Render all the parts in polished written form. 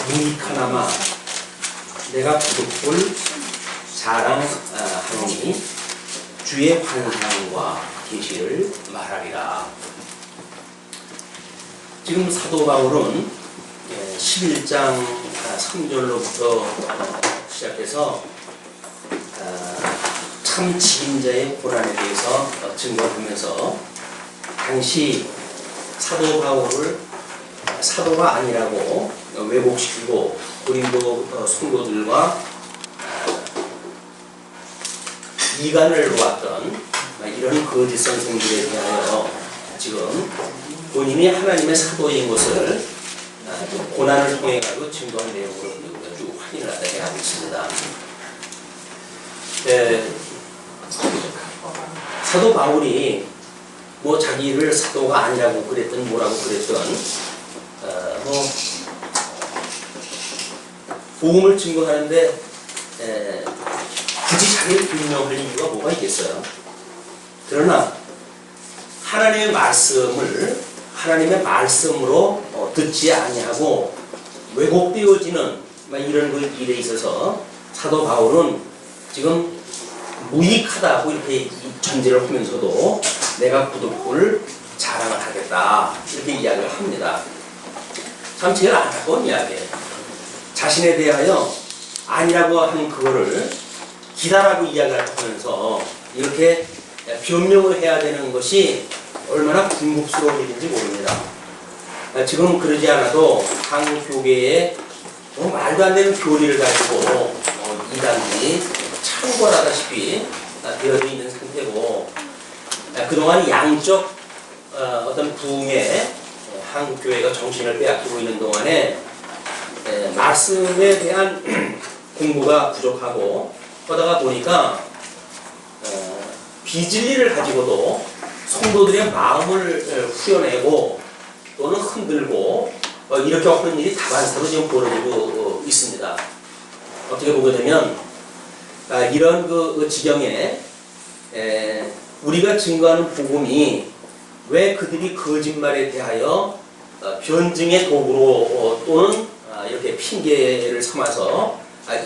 유익하나마 내가 부득불 자랑하노니 주의 환상과 계시를 말하리라. 지금 사도 바울은 11장 3절로부터 시작해서 참 지임자의 고난에 대해서 증거하면서 당시 사도 바울을 사도가 아니라고 왜곡시키고 고린도 성도들과 이간을 놓았던 이런 거짓 선생들에 대하여 지금 본인이 하나님의 사도인 것을 고난을 통해 가지고 증거한 내용으로 쭉 확인을 하고 있습니다. 사도 바울이 뭐 자기를 사도가 아니라고 그랬든 뭐라고 그랬든 복음을 증거하는데 굳이 자기를 분명할 이유가 뭐가 있겠어요? 그러나 하나님의 말씀으로 듣지 아니하고 왜곡되어지는 이런 일에 있어서 사도 바울은 지금 무익하다고 이렇게 전제를 하면서도 내가 부득불 자랑을 하겠다 이렇게 이야기를 합니다. 참 제일 안타까운 이야기예요. 자신에 대하여 아니라고 하는 그거를 기다라고 이야기를 하면서 이렇게 변명을 해야 되는 것이 얼마나 궁극스러운 일인지 모릅니다. 지금 그러지 않아도 한국 교계에 말도 안 되는 교리를 가지고 이단들이 창궐하다시피 되어져 있는 상태고, 그동안 양적 어떤 부흥에 한국 교회가 정신을 빼앗기고 있는 동안에 말씀에 대한 공부가 부족하고 하다가 보니까 비진리를 가지고도 성도들의 마음을 후려내고 또는 흔들고 이렇게 하는 일이 다반사로 지금 벌어지고 있습니다. 어떻게 보게 되면 이런 그 지경에 우리가 증거하는 복음이 왜 그들이 거짓말에 대하여 변증의 도구로 또는 이렇게 핑계를 삼아서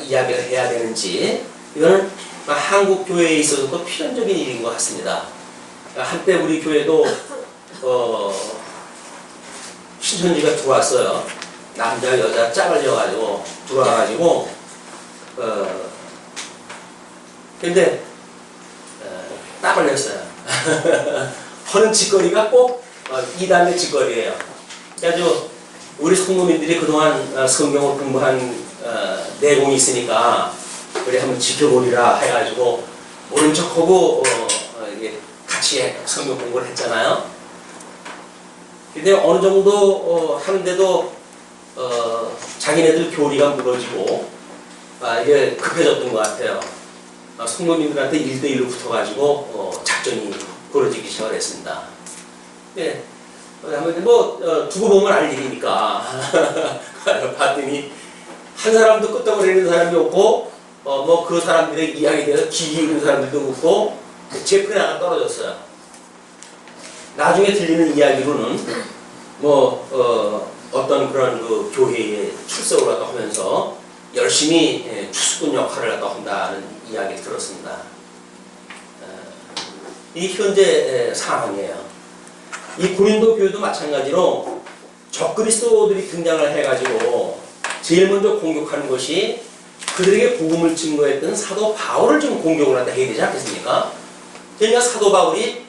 이야기를 해야 되는지, 이거는 한국 교회에 있어서도 필연적인 일인 것 같습니다. 한때 우리 교회도 신천지가 들어왔어요. 남자 여자 짝을려가지고 들어와가지고 근데 딱 걸렸어요. 하는 짓거리가 꼭 이단의 짓거리예요. 그래가지고 우리 성도님들이 그동안 성경을 공부한 내공이 있으니까 그래 한번 지켜보리라 해가지고 모른 척하고 같이 성경 공부를 했잖아요. 근데 어느 정도 하는데도 자기네들 교리가 무너지고 이게 급해졌던 것 같아요. 성도님들한테 1대1로 붙어가지고 작전이 벌어지기 시작을 했습니다. 네. 두고 보면 알 일이니까 봤더니 한 사람도 끄떡거리는 사람이 없고 그 사람들의 이야기에 대해서 귀 기울이는 사람들도 없고 제풀이 하나 떨어졌어요. 나중에 들리는 이야기로는 어떤 그런 그 교회에 출석을 갖다 하면서 열심히 추수꾼 역할을 갖다 한다는 이야기를 들었습니다. 이 현재 상황이에요. 이 고린도 교회도 마찬가지로 적그리스도들이 등장을 해가지고 제일 먼저 공격하는 것이 그들에게 복음을 증거했던 사도 바울을 좀 공격을 한다 해야 되지 않겠습니까? 그러니까 사도 바울이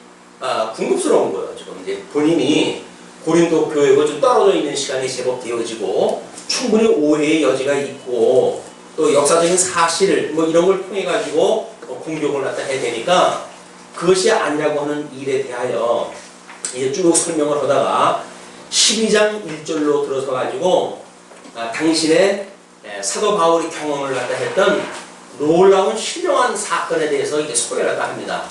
궁금스러운 거예요. 지금 이제 본인이 고린도 교회가 좀 떨어져 있는 시간이 제법 되어지고 충분히 오해의 여지가 있고 또 역사적인 사실 이런 걸 통해 가지고 공격을 갖다 해야 되니까 그것이 아니라고 하는 일에 대하여 이제 쭉 설명을 하다가 12장 1절로 들어서 가지고 당신의 사도 바울이 경험을 갖다 했던 놀라운 신령한 사건에 대해서 이제 소개를 갖다 합니다.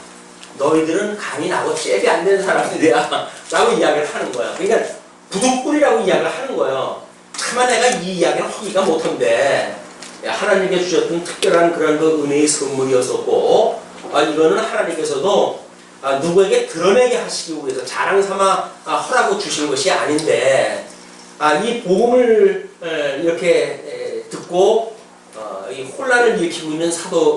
너희들은 감히 나하고 잽이 안 되는 사람들이야 라고 이야기를 하는 거야. 그러니까 부득불이라고 이야기를 하는 거예요. 차마 내가 이 이야기를 하기가 못한데 하나님께 주셨던 특별한 그런 그 은혜의 선물이었었고 이거는 하나님께서도 누구에게 드러내게 하시기 위해서 자랑 삼아 허라고 주신 것이 아닌데 이 복음을 이렇게 듣고 이 혼란을 일으키고 있는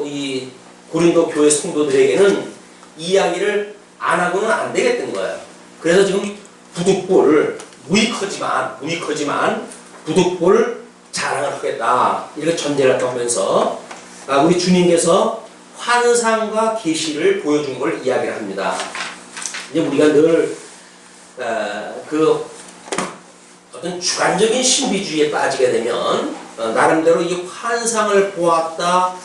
이 고린도 교회 성도들에게는 이야기를 안 하고는 안 되겠던 거예요. 그래서 지금 부득불 무익하지만 부득불 자랑을 하겠다 이렇게 전제를 하면서 우리 주님께서 환상과 계시를 보여준 걸 이야기를 합니다. 이제 우리가 늘 어떤 주관적인 신비주의에 빠지게 되면 나름대로 이 환상을 보았다,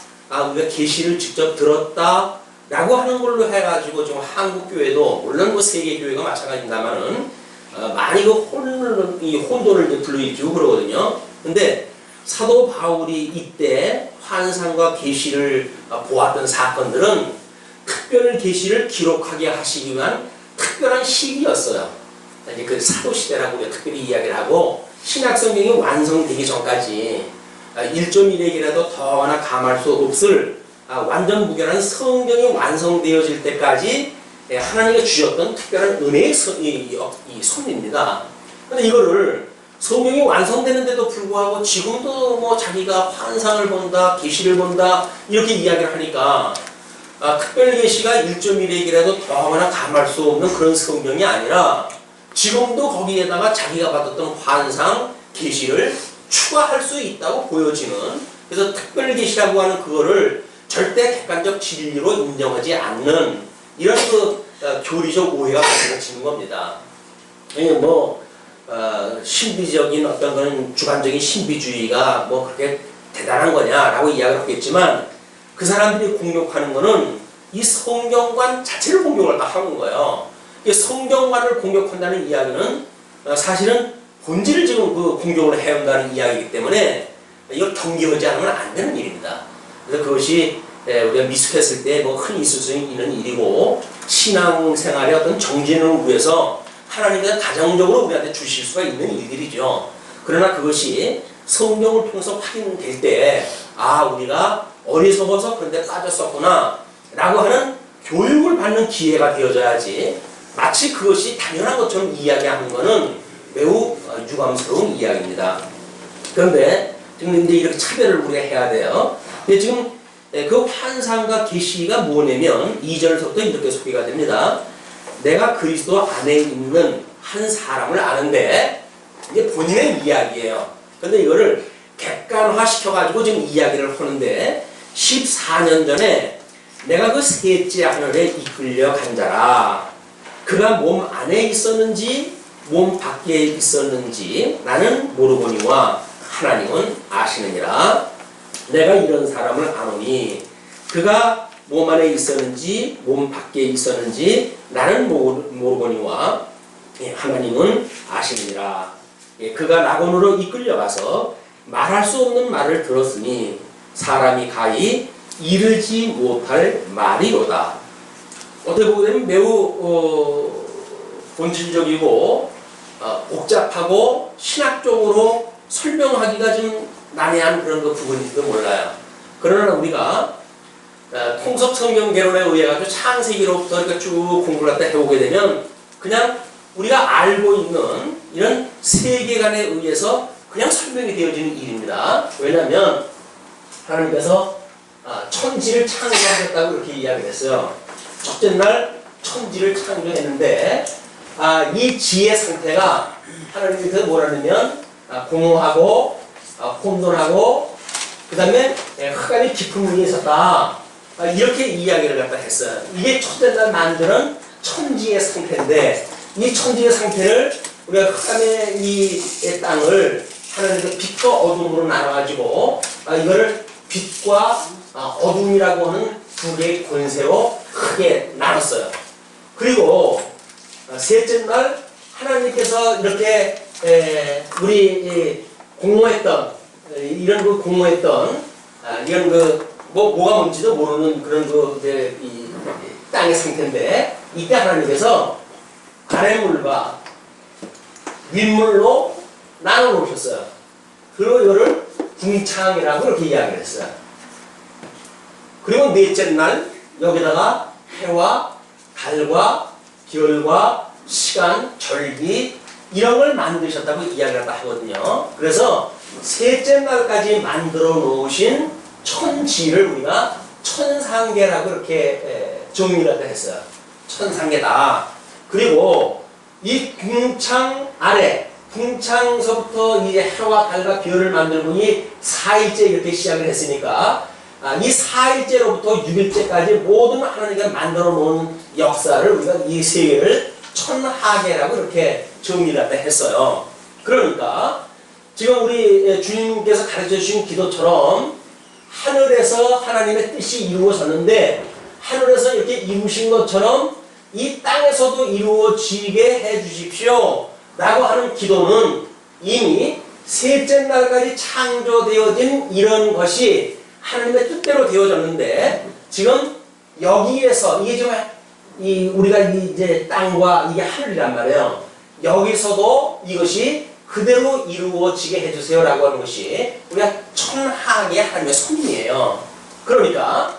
우리가 계시를 직접 들었다 라고 하는 걸로 해가지고 지금 한국 교회도 물론 세계 교회가 마찬가지입니다만은 많이 혼돈을 불러일으키고 그러거든요. 근데 사도 바울이 이때 환상과 계시를 보았던 사건들은 특별 계시를 기록하게 하시기 위한 특별한 시기였어요. 이제 그 사도 시대라고 우리가 특별히 이야기를 하고 신약 성경이 완성되기 전까지 1.1핵이라도 더하거나 감할 수 없을 완전 무결한 성경이 완성되어질 때까지 하나님이 주셨던 특별한 은혜의 선입니다. 근데 이거를 성경이 완성되는데도 불구하고 지금도 뭐 자기가 환상을 본다, 계시를 본다 이렇게 이야기를 하니까 특별 계시가 1.1핵이라도 더하거나 감할 수 없는 그런 성경이 아니라 지금도 거기에다가 자기가 받았던 환상, 계시를 추가할 수 있다고 보여지는, 그래서 특별 계시라고 하는 그거를 절대 객관적 진리로 인정하지 않는 이런 교리적 오해가 만들어지는 겁니다. 신비적인 어떤 그런 주관적인 신비주의가 그렇게 대단한 거냐라고 이야기를 하겠지만 그 사람들이 공격하는 거는 이 성경관 자체를 공격을 하는 거예요. 이 성경관을 공격한다는 이야기는 사실은 본질을 지금 공격을 해온다는 이야기이기 때문에 이걸 경계하지 않으면 안 되는 일입니다. 그래서 그것이 우리가 미숙했을 때 흔히 있을 수 있는 일이고 신앙생활의 어떤 정진을 위해서 하나님께서 가정적으로 우리한테 주실 수가 있는 일들이죠. 그러나 그것이 성경을 통해서 확인될 때 우리가 어리석어서 그런데 빠졌었구나 라고 하는 교육을 받는 기회가 되어져야지 마치 그것이 당연한 것처럼 이야기하는 것은 매우 유감스러운 이야기입니다. 그런데 지금 이제 이렇게 차별을 우리가 해야 돼요. 근데 지금 그 환상과 계시가 뭐냐면 2절부터 이렇게 소개가 됩니다. 내가 그리스도 안에 있는 한 사람을 아는데, 이게 본인의 이야기예요. 근데 이거를 객관화 시켜가지고 지금 이야기를 하는데 14년 전에 내가 그 셋째 하늘에 이끌려 간 자라. 그가 몸 안에 있었는지 몸 밖에 있었는지 나는 모르거니와 하나님은 아시느니라. 내가 이런 사람을 아노니 그가 몸 안에 있었는지 몸 밖에 있었는지 나는 모르거니와 하나님은 아시느니라. 그가 낙원으로 이끌려가서 말할 수 없는 말을 들었으니 사람이 가히 이르지 못할 말이로다. 어떻게 보게 되면 매우 본질적이고 복잡하고 신학적으로 설명하기가 좀 난해한 그런 부분인지도 몰라요. 그러나 우리가 통속 성경 개론에 의해 가지고 창세기로부터 이렇게 쭉 공부를 갖다 해보게 되면 그냥 우리가 알고 있는 이런 세계관에 의해서 그냥 설명이 되어지는 일입니다. 왜냐하면 하나님께서 천지를 창조하셨다고 이렇게 이야기를 했어요. 첫째 날 천지를 창조했는데 이 지의 상태가 하나님께서 뭐라냐면 공허하고 혼돈하고 그 다음에 흑암이 깊은 물이 있었다. 이렇게 이야기를 갖다 했어요. 이게 첫째 날 만드는 천지의 상태인데 이 천지의 상태를 우리가 흑암의 이 땅을 하나님께서 빛과 어둠으로 나눠가지고 이거를 빛과 어둠이라고 하는 두 개의 권세로 크게 나눴어요. 그리고 셋째 날 하나님께서 이렇게 우리 공모했던 이런 공모했던 이런 뭐가 뭔지도 모르는 그런 이 땅의 상태인데 이때 하나님께서 아랫물과 윗물로 나눠 놓으셨어요. 그리고 이거를 궁창이라고 이렇게 이야기를 했어요. 그리고 넷째 날 여기다가 해와 달과 별과 시간, 절기, 이런 걸 만드셨다고 이야기를 하거든요. 그래서 셋째 날까지 만들어 놓으신 천지를 우리가 천상계라고 이렇게 정의를 했어요. 천상계다. 그리고 이 궁창 아래, 궁창서부터 이제 해와 달과 별을 만들고 이 4일째 이렇게 시작을 했으니까 이 4일째로부터 6일째까지 모든 하나님과 만들어 놓은 역사를 우리가 이 세계를 천하계라고 이렇게 정리를 했어요. 그러니까 지금 우리 주님께서 가르쳐 주신 기도처럼 하늘에서 하나님의 뜻이 이루어졌는데 하늘에서 이렇게 이루신 것처럼 이 땅에서도 이루어지게 해 주십시오 라고 하는 기도는 이미 셋째 날까지 창조되어진 이런 것이 하나님의 뜻대로 되어졌는데 지금 여기에서 이게 지금 우리가 이제 땅과 이게 하늘이란 말이에요. 여기서도 이것이 그대로 이루어지게 해주세요 라고 하는 것이 우리가 천하계 하나님의 섭리예요. 그러니까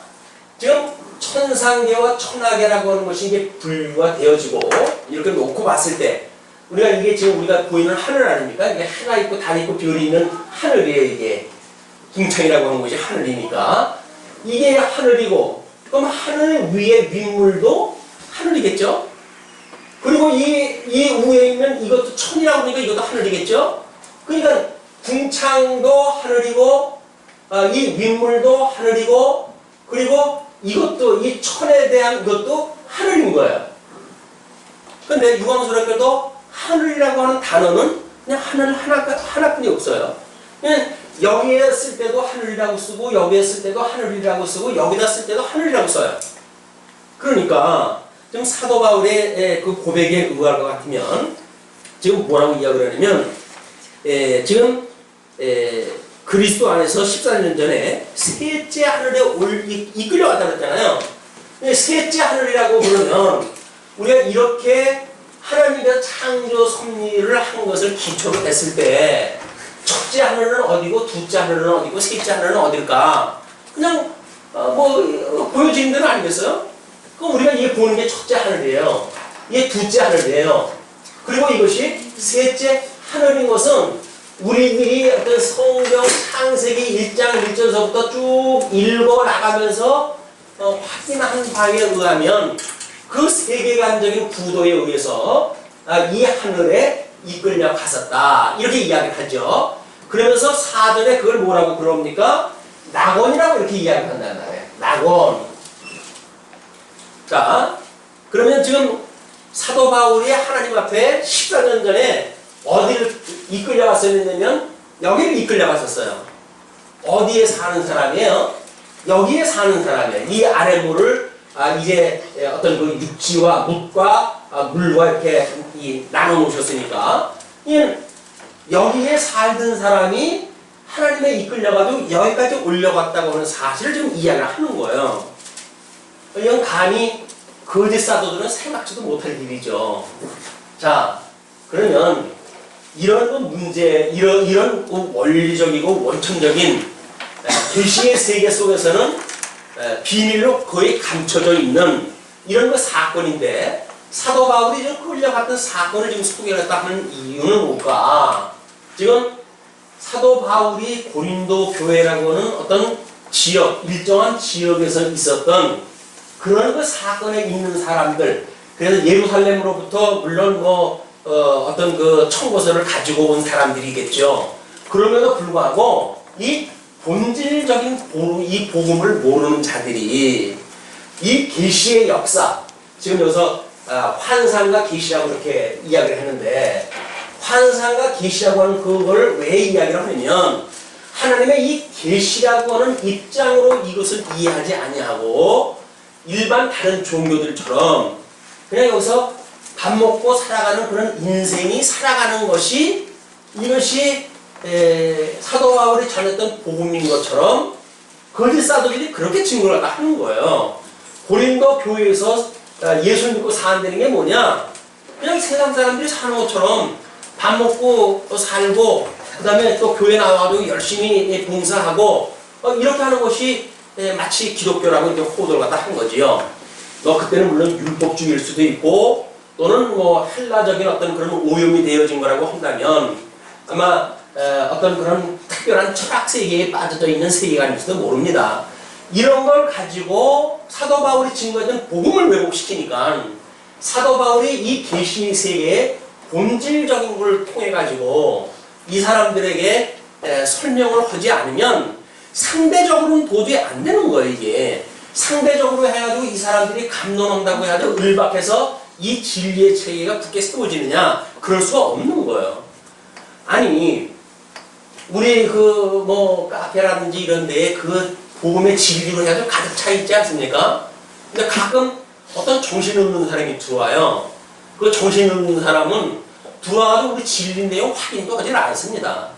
지금 천상계와 천하계라고 하는 것이 이게 분류가 되어지고 이렇게 놓고 봤을 때 우리가 이게 지금 우리가 보이는 하늘 아닙니까? 이게 해가 있고 달 있고 별이 있는 하늘이에요. 이게 궁창이라고 하는 것이 하늘이니까 이게 하늘이고 그럼 하늘 위에 윗물도 하늘이겠죠? 그리고 이 위에 있는 이것도 천이라고 하니까 이것도 하늘이겠죠? 그러니까 궁창도 하늘이고 이 윗물도 하늘이고 그리고 이것도 이 천에 대한 이것도 하늘인 거예요. 근데 유광수락교도 하늘이라고 하는 단어는 그냥 하늘 하나뿐이 없어요. 그냥 여기에 쓸 때도 하늘이라고 쓰고 여기에 쓸 때도 하늘이라고 쓰고 여기다 쓸 때도 하늘이라고 써요. 그러니까 지금 사도 바울의 그 고백에 의할 것 같으면 지금 뭐라고 이야기를 하냐면 지금 그리스도 안에서 14년 전에 셋째 하늘에 이끌려갔다 그랬잖아요. 셋째 하늘이라고 부르면 우리가 이렇게 하나님께서 창조 섭리를 한 것을 기초로 했을 때 첫째 하늘은 어디고 둘째 하늘은 어디고 셋째 하늘은 어딜까? 그냥 보여지는 데는 아니겠어요? 그럼 우리가 이게 보는 게 첫째 하늘이에요. 이게 둘째 하늘이에요. 그리고 이것이 셋째 하늘인 것은 우리들이 어떤 성경 창세기 1장 1절서부터 쭉 읽어 나가면서 확인한 바에 의하면 그 세계관적인 구도에 의해서 이 하늘에 이끌려 갔었다. 이렇게 이야기를 하죠. 그러면서 4절에 그걸 뭐라고 그럽니까? 낙원이라고 이렇게 이야기를 한다는 말이에요. 낙원. 자, 그러면 지금 사도 바울이 하나님 앞에 14년 전에 어디를 이끌려 갔었냐면 여기를 이끌려 갔었어요. 어디에 사는 사람이에요? 여기에 사는 사람이에요. 이 아래물을 이제 어떤 그 육지와 묵과 물과 이렇게 나눠 놓으셨으니까 여기에 살던 사람이 하나님에 이끌려가지고 여기까지 올려갔다고 하는 사실을 지금 이야기를 하는 거예요. 이건 감히 거짓 사도들은 생각지도 못할 일이죠. 자, 그러면 이런 문제, 이런 원리적이고 원천적인 계시의 세계 속에서는 비밀로 거의 감춰져 있는 이런 그 사건인데 사도 바울이 지금 끌려갔던 사건을 지금 소개했다 하는 이유는 뭘까? 지금 사도 바울이 고린도 교회라고 하는 어떤 지역, 일정한 지역에서 있었던 그런 그 사건에 있는 사람들, 그래서 예루살렘으로부터 물론 어떤 그 청고서를 가지고 온 사람들이겠죠. 그럼에도 불구하고 이 본질적인 이 복음을 모르는 자들이 이 계시의 역사, 지금 여기서 환상과 계시라고 이렇게 이야기를 했는데 환상과 계시라고 하는 그걸 왜 이야기를 하냐면 하나님의 이 계시라고 하는 입장으로 이것을 이해하지 아니하고 일반 다른 종교들처럼 그냥 여기서 밥 먹고 살아가는 그런 인생이 살아가는 것이 이것이 사도 바울이 전했던 복음인 것처럼 거짓 사도들이 그렇게 증거를 하는 거예요. 고린도 교회에서 예수 믿고 산다는 게 뭐냐? 그냥 세상 사람들이 사는 것처럼 밥 먹고 또 살고 그 다음에 또 교회 나와도 열심히 봉사하고 이렇게 하는 것이 마치 기독교라고 이제 호도를 갖다 한 거지요. 그때는 물론 율법주의일 수도 있고 또는 뭐 헬라적인 어떤 그런 오염이 되어진 거라고 한다면 아마 어떤 그런 특별한 철학 세계에 빠져져 있는 세계관일지도 모릅니다. 이런 걸 가지고 사도 바울이 증거했던 복음을 왜곡시키니까 사도 바울이 이 계시 세계의 본질적인 걸 통해 가지고 이 사람들에게 설명을 하지 않으면 상대적으로는 도저히 안 되는 거예요. 이게 상대적으로 해가지고 이 사람들이 감론한다고 해가지고 을박해서 이 진리의 체계가 굳게 세워지느냐? 그럴 수가 없는 거예요. 아니 우리 그 뭐 카페라든지 이런 데에 그 복음의 진리로 해가지고 가득 차 있지 않습니까? 근데 가끔 어떤 정신없는 사람이 들어와요. 그 정신없는 사람은 들어와도 우리 진리 내용 확인도 하질 않습니다.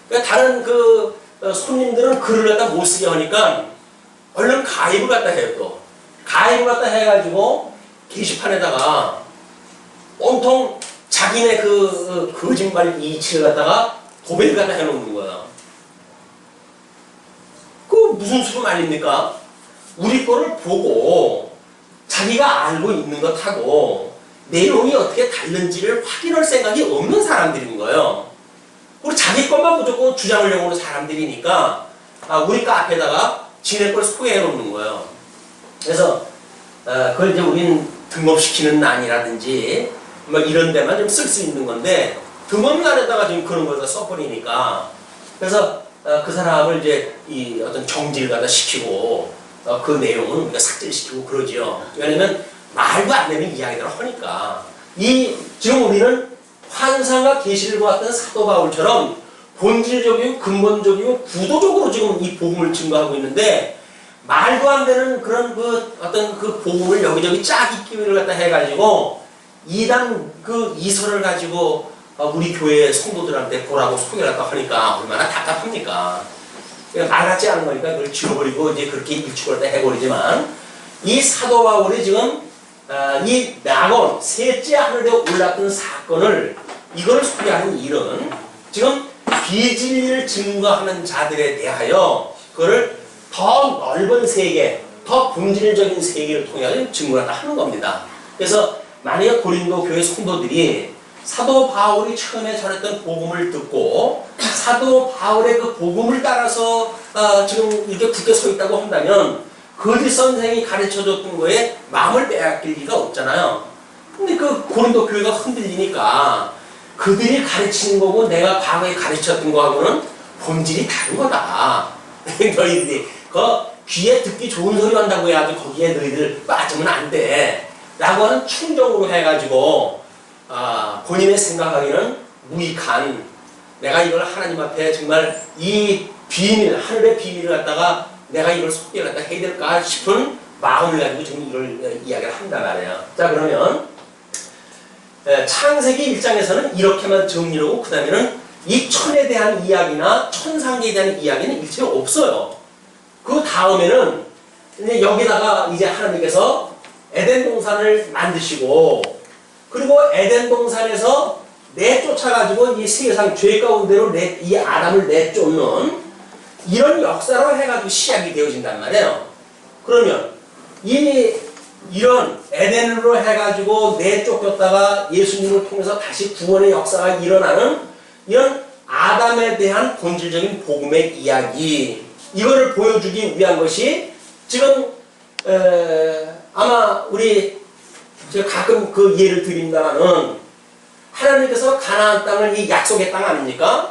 그러니까 다른 그 손님들은 글을 갖다 못 쓰게 하니까 얼른 가입을 갖다 해요. 또 가입을 갖다 해가지고 게시판에다가 온통 자기네 그 거짓말 이치를 갖다가 도배를 갖다 해놓는 거야. 그 무슨 수로 말입니까? 우리 거를 보고 자기가 알고 있는 것하고 내용이 어떻게 다른지를 확인할 생각이 없는 사람들인 거예요. 우리 자기 것만 무조건 주장하려고 하는 사람들이니까 우리 카페에다가 지네 걸 소개해 놓는 거예요. 그래서 그걸 이제 우리는 등록시키는 난이라든지 뭐 이런 데만 좀 쓸 수 있는 건데 등록란에다가 지금 그런 걸 써버리니까 그래서 그 사람을 이제 이 어떤 정지를 갖다 시키고 그 내용은 우리가 삭제를 시키고 그러죠. 왜냐면 말도 안 되는 이야기들을 하니까 지금 우리는 환상과 계시를 보았던 사도 바울처럼 본질적이고 근본적이고 구도적으로 지금 이 복음을 증거하고 있는데 말도 안 되는 그런 그 어떤 그 복음을 여기저기 짜기 기회를 갖다 해가지고 이단 그 이설을 가지고 우리 교회 성도들한테 보라고 소개를 갖다 하니까 얼마나 답답합니까? 말 같지 않은 거니까 그걸 지워버리고 이제 그렇게 일축을 갖다 해버리지만 이 사도 바울이 지금 이 낙원 셋째 하늘에 올랐던 사건을 이걸 소개하는 일은 지금 비진리를 증거하는 자들에 대하여 그걸 더 넓은 세계, 더 본질적인 세계를 통해 증거를 하는 겁니다. 그래서 만약에 고린도 교회 성도들이 사도 바울이 처음에 전했던 복음을 듣고 사도 바울의 그 복음을 따라서 지금 이렇게 굳게 서 있다고 한다면 거짓 선생이 가르쳐줬던 거에 마음을 빼앗길 리가 없잖아요. 근데 그 고린도 교회가 흔들리니까 그들이 가르치는 거고 내가 과거에 가르쳤던 거하고는 본질이 다른 거다. 너희들이 그 귀에 듣기 좋은 소리 한다고 해가지고 거기에 너희들 빠지면 안 돼. 라고 하는 충정으로 해가지고 본인의 생각하기는 무익한 내가 이걸 하나님 앞에 정말 이 비밀, 하늘의 비밀을 갖다가 내가 이걸 소개를 갖다 해야 될까 싶은 마음을 가지고 지금 이걸 이야기를 한단 말이에요. 자, 그러면 창세기 1장에서는 이렇게만 정리를 하고 그 다음에는 이 천에 대한 이야기나 천상계에 대한 이야기는 일체 없어요. 그 다음에는 이제 여기다가 이제 하나님께서 에덴 동산을 만드시고 그리고 에덴 동산에서 내쫓아가지고 이 세상 죄 가운데로 이 아담을 내쫓는 이런 역사로 해가지고 시작이 되어진단 말이에요. 그러면 이런 에덴으로 해가지고 내쫓겼다가 예수님을 통해서 다시 구원의 역사가 일어나는 이런 아담에 대한 본질적인 복음의 이야기 이거를 보여주기 위한 것이 지금 아마 제가 가끔 그 예를 드린다면은 하나님께서 가나안 땅을 이 약속의 땅 아닙니까?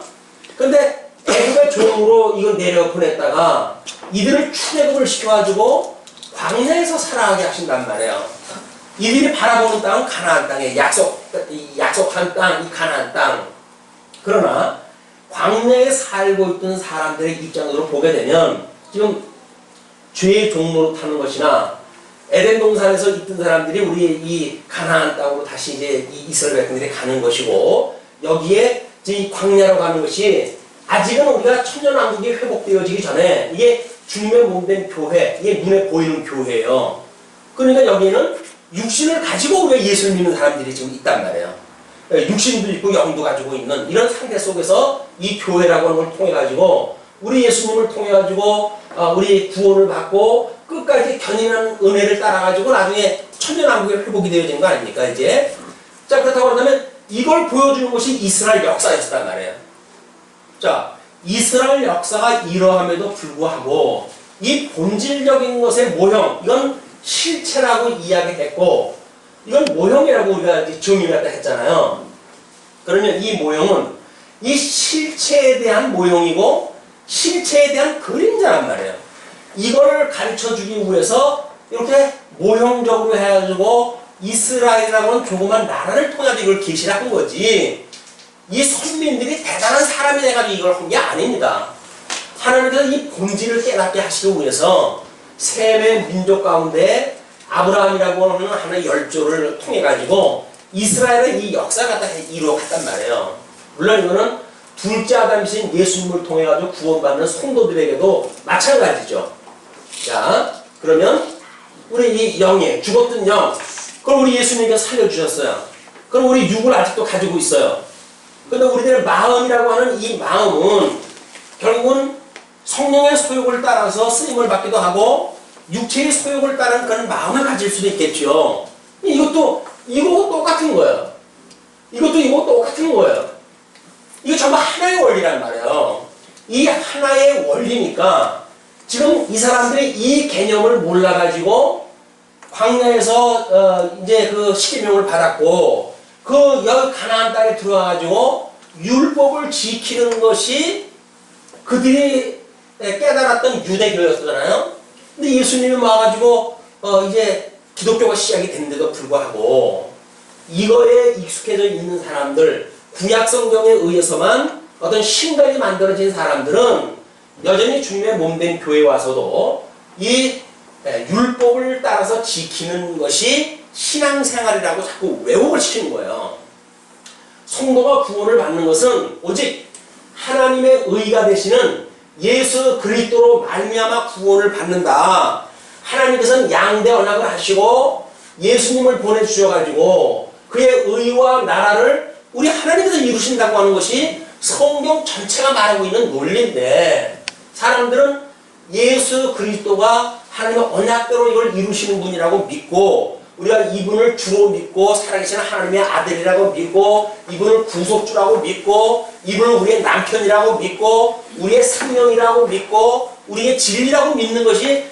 근데 애굽의 종으로 이걸 내려보냈다가 이들을 출애굽을 시켜가지고 광야에서 살아가게 하신단 말이에요. 이들이 바라보는 땅은 가나안 땅에 약속한 땅, 이 가나안 땅. 그러나 광야에 살고 있던 사람들의 입장으로 보게 되면 지금 죄의 종로로 타는 것이나 에덴 동산에서 있던 사람들이 우리 이 가나안 땅으로 다시 이제 이 이스라엘 백성들이 가는 것이고 여기에 이제 광야로 가는 것이 아직은 우리가 천년왕국이 회복되어지기 전에 이게 주님의 몸된 교회, 이게 눈에 보이는 교회예요. 그러니까 여기에는 육신을 가지고 우리가 예수를 믿는 사람들이 지금 있단 말이에요. 육신도 있고 영도 가지고 있는 이런 상태 속에서 이 교회라고 하는 걸 통해 가지고 우리 예수님을 통해 가지고 우리 구원을 받고 끝까지 견인한 은혜를 따라 가지고 나중에 천년왕국의 회복이 되어진 거 아닙니까? 이제 자, 그렇다고 한다면 이걸 보여주는 것이 이스라엘 역사였단 말이에요. 자, 이스라엘 역사가 이러함에도 불구하고 이 본질적인 것의 모형, 이건 실체라고 이야기했고 이건 모형이라고 우리가 정의를 했잖아요. 그러면 이 모형은 이 실체에 대한 모형이고 실체에 대한 그림자란 말이에요. 이걸 가르쳐주기 위해서 이렇게 모형적으로 해가지고 이스라엘이라고 하는 조그만 나라를 통해서 이걸 계시를 한 거지, 이 선민들이 대단한 사람이 돼가지고 이걸 한 게 아닙니다. 하나님께서 이 본질을 깨닫게 하시기 위해서 셈의 민족 가운데 아브라함이라고 하는 하나의 열조를 통해가지고 이스라엘의 이 역사가 다 이루어갔단 말이에요. 물론 이거는 둘째 아담이신 예수님을 통해가지고 구원받는 성도들에게도 마찬가지죠. 자, 그러면 우리 이 영이, 죽었던 영, 그걸 우리 예수님께서 살려주셨어요. 그럼 우리 육을 아직도 가지고 있어요. 근데 우리들의 마음이라고 하는 이 마음은 결국은 성령의 소욕을 따라서 쓰임을 받기도 하고 육체의 소욕을 따른 그런 마음을 가질 수도 있겠죠. 이것도 똑같은 거예요. 이것도 똑같은 거예요. 이거 전부 하나의 원리란 말이에요. 이 하나의 원리니까 지금 이 사람들이 이 개념을 몰라가지고 광야에서 이제 그 십계명을 받았고 그 여기 가나안 땅에 들어와가지고 율법을 지키는 것이 그들이 깨달았던 유대교였잖아요. 근데 예수님이 와가지고 이제 기독교가 시작이 됐는데도 불구하고 이거에 익숙해져 있는 사람들, 구약 성경에 의해서만 어떤 신각이 만들어진 사람들은 여전히 주님의 몸된 교회에 와서도 이 율법을 따라서 지키는 것이 신앙생활이라고 자꾸 왜곡을 시키는 거예요. 성도가 구원을 받는 것은 오직 하나님의 의가 되시는 예수 그리스도로 말미암아 구원을 받는다. 하나님께서는 양대 언약을 하시고 예수님을 보내주셔가지고 그의 의와 나라를 우리 하나님께서 이루신다고 하는 것이 성경 전체가 말하고 있는 논리인데, 사람들은 예수 그리스도가 하나님의 언약대로 이걸 이루시는 분이라고 믿고 우리가 이분을 주로 믿고 살아계시는 하나님의 아들이라고 믿고 이분을 구속주라고 믿고 이분을 우리의 남편이라고 믿고 우리의 생명이라고 믿고 우리의 진리라고 믿는 것이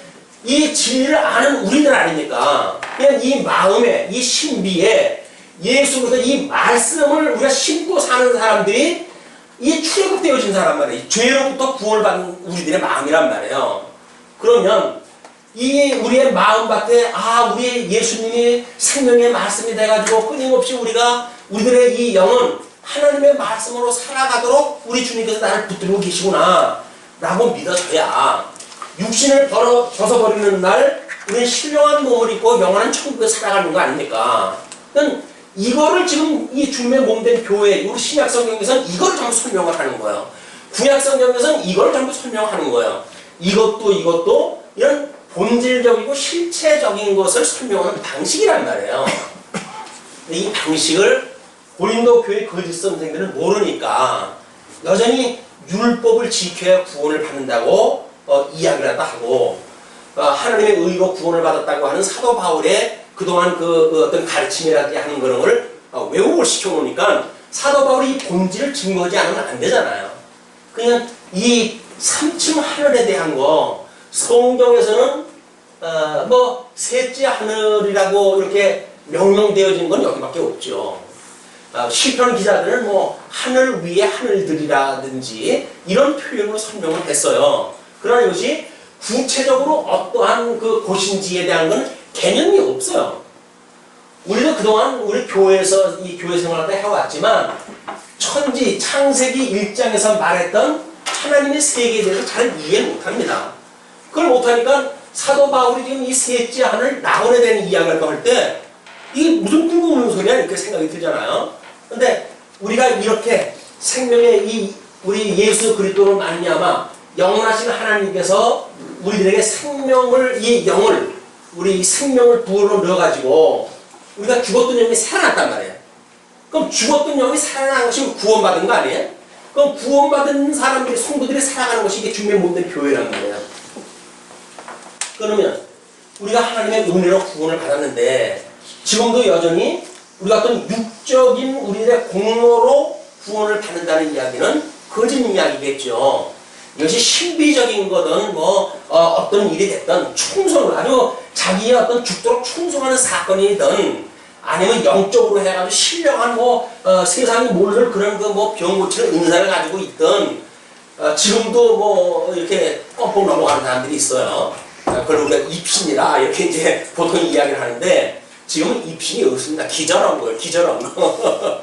이 진리를 아는 우리들 아닙니까? 그냥 이 마음에, 이 신비에 예수 그리스도 이 말씀을 우리가 심고 사는 사람들이 이 출애굽되어진 사람 말이에요. 죄로부터 구원을 받는 우리들의 마음이란 말이에요. 그러면 이 우리의 마음밭에 우리의 예수님이 생명의 말씀이 돼가지고 끊임없이 우리들의 이 영은 하나님의 말씀으로 살아가도록 우리 주님께서 나를 붙들고 계시구나 라고 믿어져야 육신을 벗어버리는 날 우리는 신령한 몸을 입고 영원한 천국에 살아가는 거 아닙니까? 그러니까 이거를 지금 이 주님의 몸된 교회, 우리 신약 성경에서는 이걸 전부 설명을 하는 거예요. 구약 성경에서는 이걸 전부 설명하는 거예요. 이것도 이런 본질적이고 실체적인 것을 설명하는 방식이란 말이에요. 근데 이 방식을 고린도 교회 거짓 선생들은 모르니까 여전히 율법을 지켜야 구원을 받는다고 이야기를 하고 하나님의 의로 구원을 받았다고 하는 사도 바울의 그동안 그 어떤 가르침이라든지 하는 그런 걸 왜곡을 시켜놓으니까 사도 바울이 이 본질을 증거하지 않으면 안 되잖아요. 그냥 이 3층 하늘에 대한 거 성경에서는 셋째 하늘이라고 이렇게 명명되어진 건 여기밖에 없죠. 시편 기자들은 하늘 위의 하늘들이라든지 이런 표현으로 설명을 했어요. 그러나 이것이 구체적으로 어떠한 그 곳인지에 대한 건 개념이 없어요. 우리도 그동안 우리 교회에서 이 교회 생활을 해왔지만 천지 창세기 1장에서 말했던 하나님의 세계에 대해서 잘 이해 못합니다. 그걸 못하니까 사도 바울이 지금 이 셋째 하늘 낙원에 대한 이야기를 할 때 이게 무슨 뜬금없는 소리야 이렇게 생각이 들잖아요. 근데 우리가 이렇게 생명의 우리 예수 그리스도로 말미암아 영원하신 하나님께서 우리들에게 생명을, 이 영을, 우리 생명을 부어로 넣어가지고 우리가 죽었던 영이 살아났단 말이에요. 그럼 죽었던 영이 살아난 것이 구원받은 거 아니에요? 그럼 구원받은 사람들이, 성도들이 살아가는 것이 이게 주님의 몸된 교회란 말이에요. 그러면 우리가 하나님의 은혜로 구원을 받았는데 지금도 여전히 우리가 어떤 육적인 우리의 공로로 구원을 받는다는 이야기는 거짓 이야기겠죠. 이것이 신비적인 거든 어떤 일이 됐든 충성을 아주 자기의 어떤 죽도록 충성하는 사건이든 아니면 영적으로 해가지고 신령한 세상이 모를 그런 병 고치는 은사를 가지고 있든 지금도 이렇게 껌뻑 넘어가는 사람들이 있어요. 그걸 우리가 입신이라 이렇게 이제 보통 이야기를 하는데 지금은 입신이 없습니다. 기절한 거예요. 기절한 거.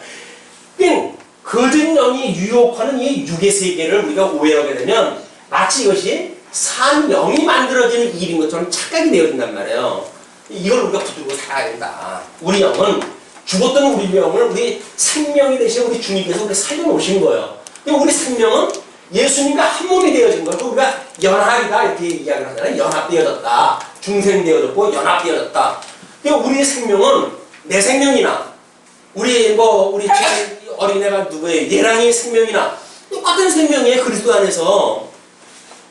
거짓 영이 유혹하는 이 육의 세계를 우리가 오해하게 되면 마치 이것이 산 영이 만들어지는 일인 것처럼 착각이 되어진단 말이에요. 이걸 우리가 붙들고 살아야 된다. 우리 영은 죽었던 우리 영을 우리 생명이 되신 우리 주님께서 우리 살려놓으신 거예요. 우리 생명은 예수님과 한 몸이 되어진 거예요. 우리가 연합이다 이렇게 이야기를 하잖아요. 연합되어졌다. 중생되어졌고 연합되어졌다. 우리의 생명은 내 생명이나 우리 어린애가 누구예요? 예랑이의 생명이나 똑같은 생명이에요. 그리스도 안에서.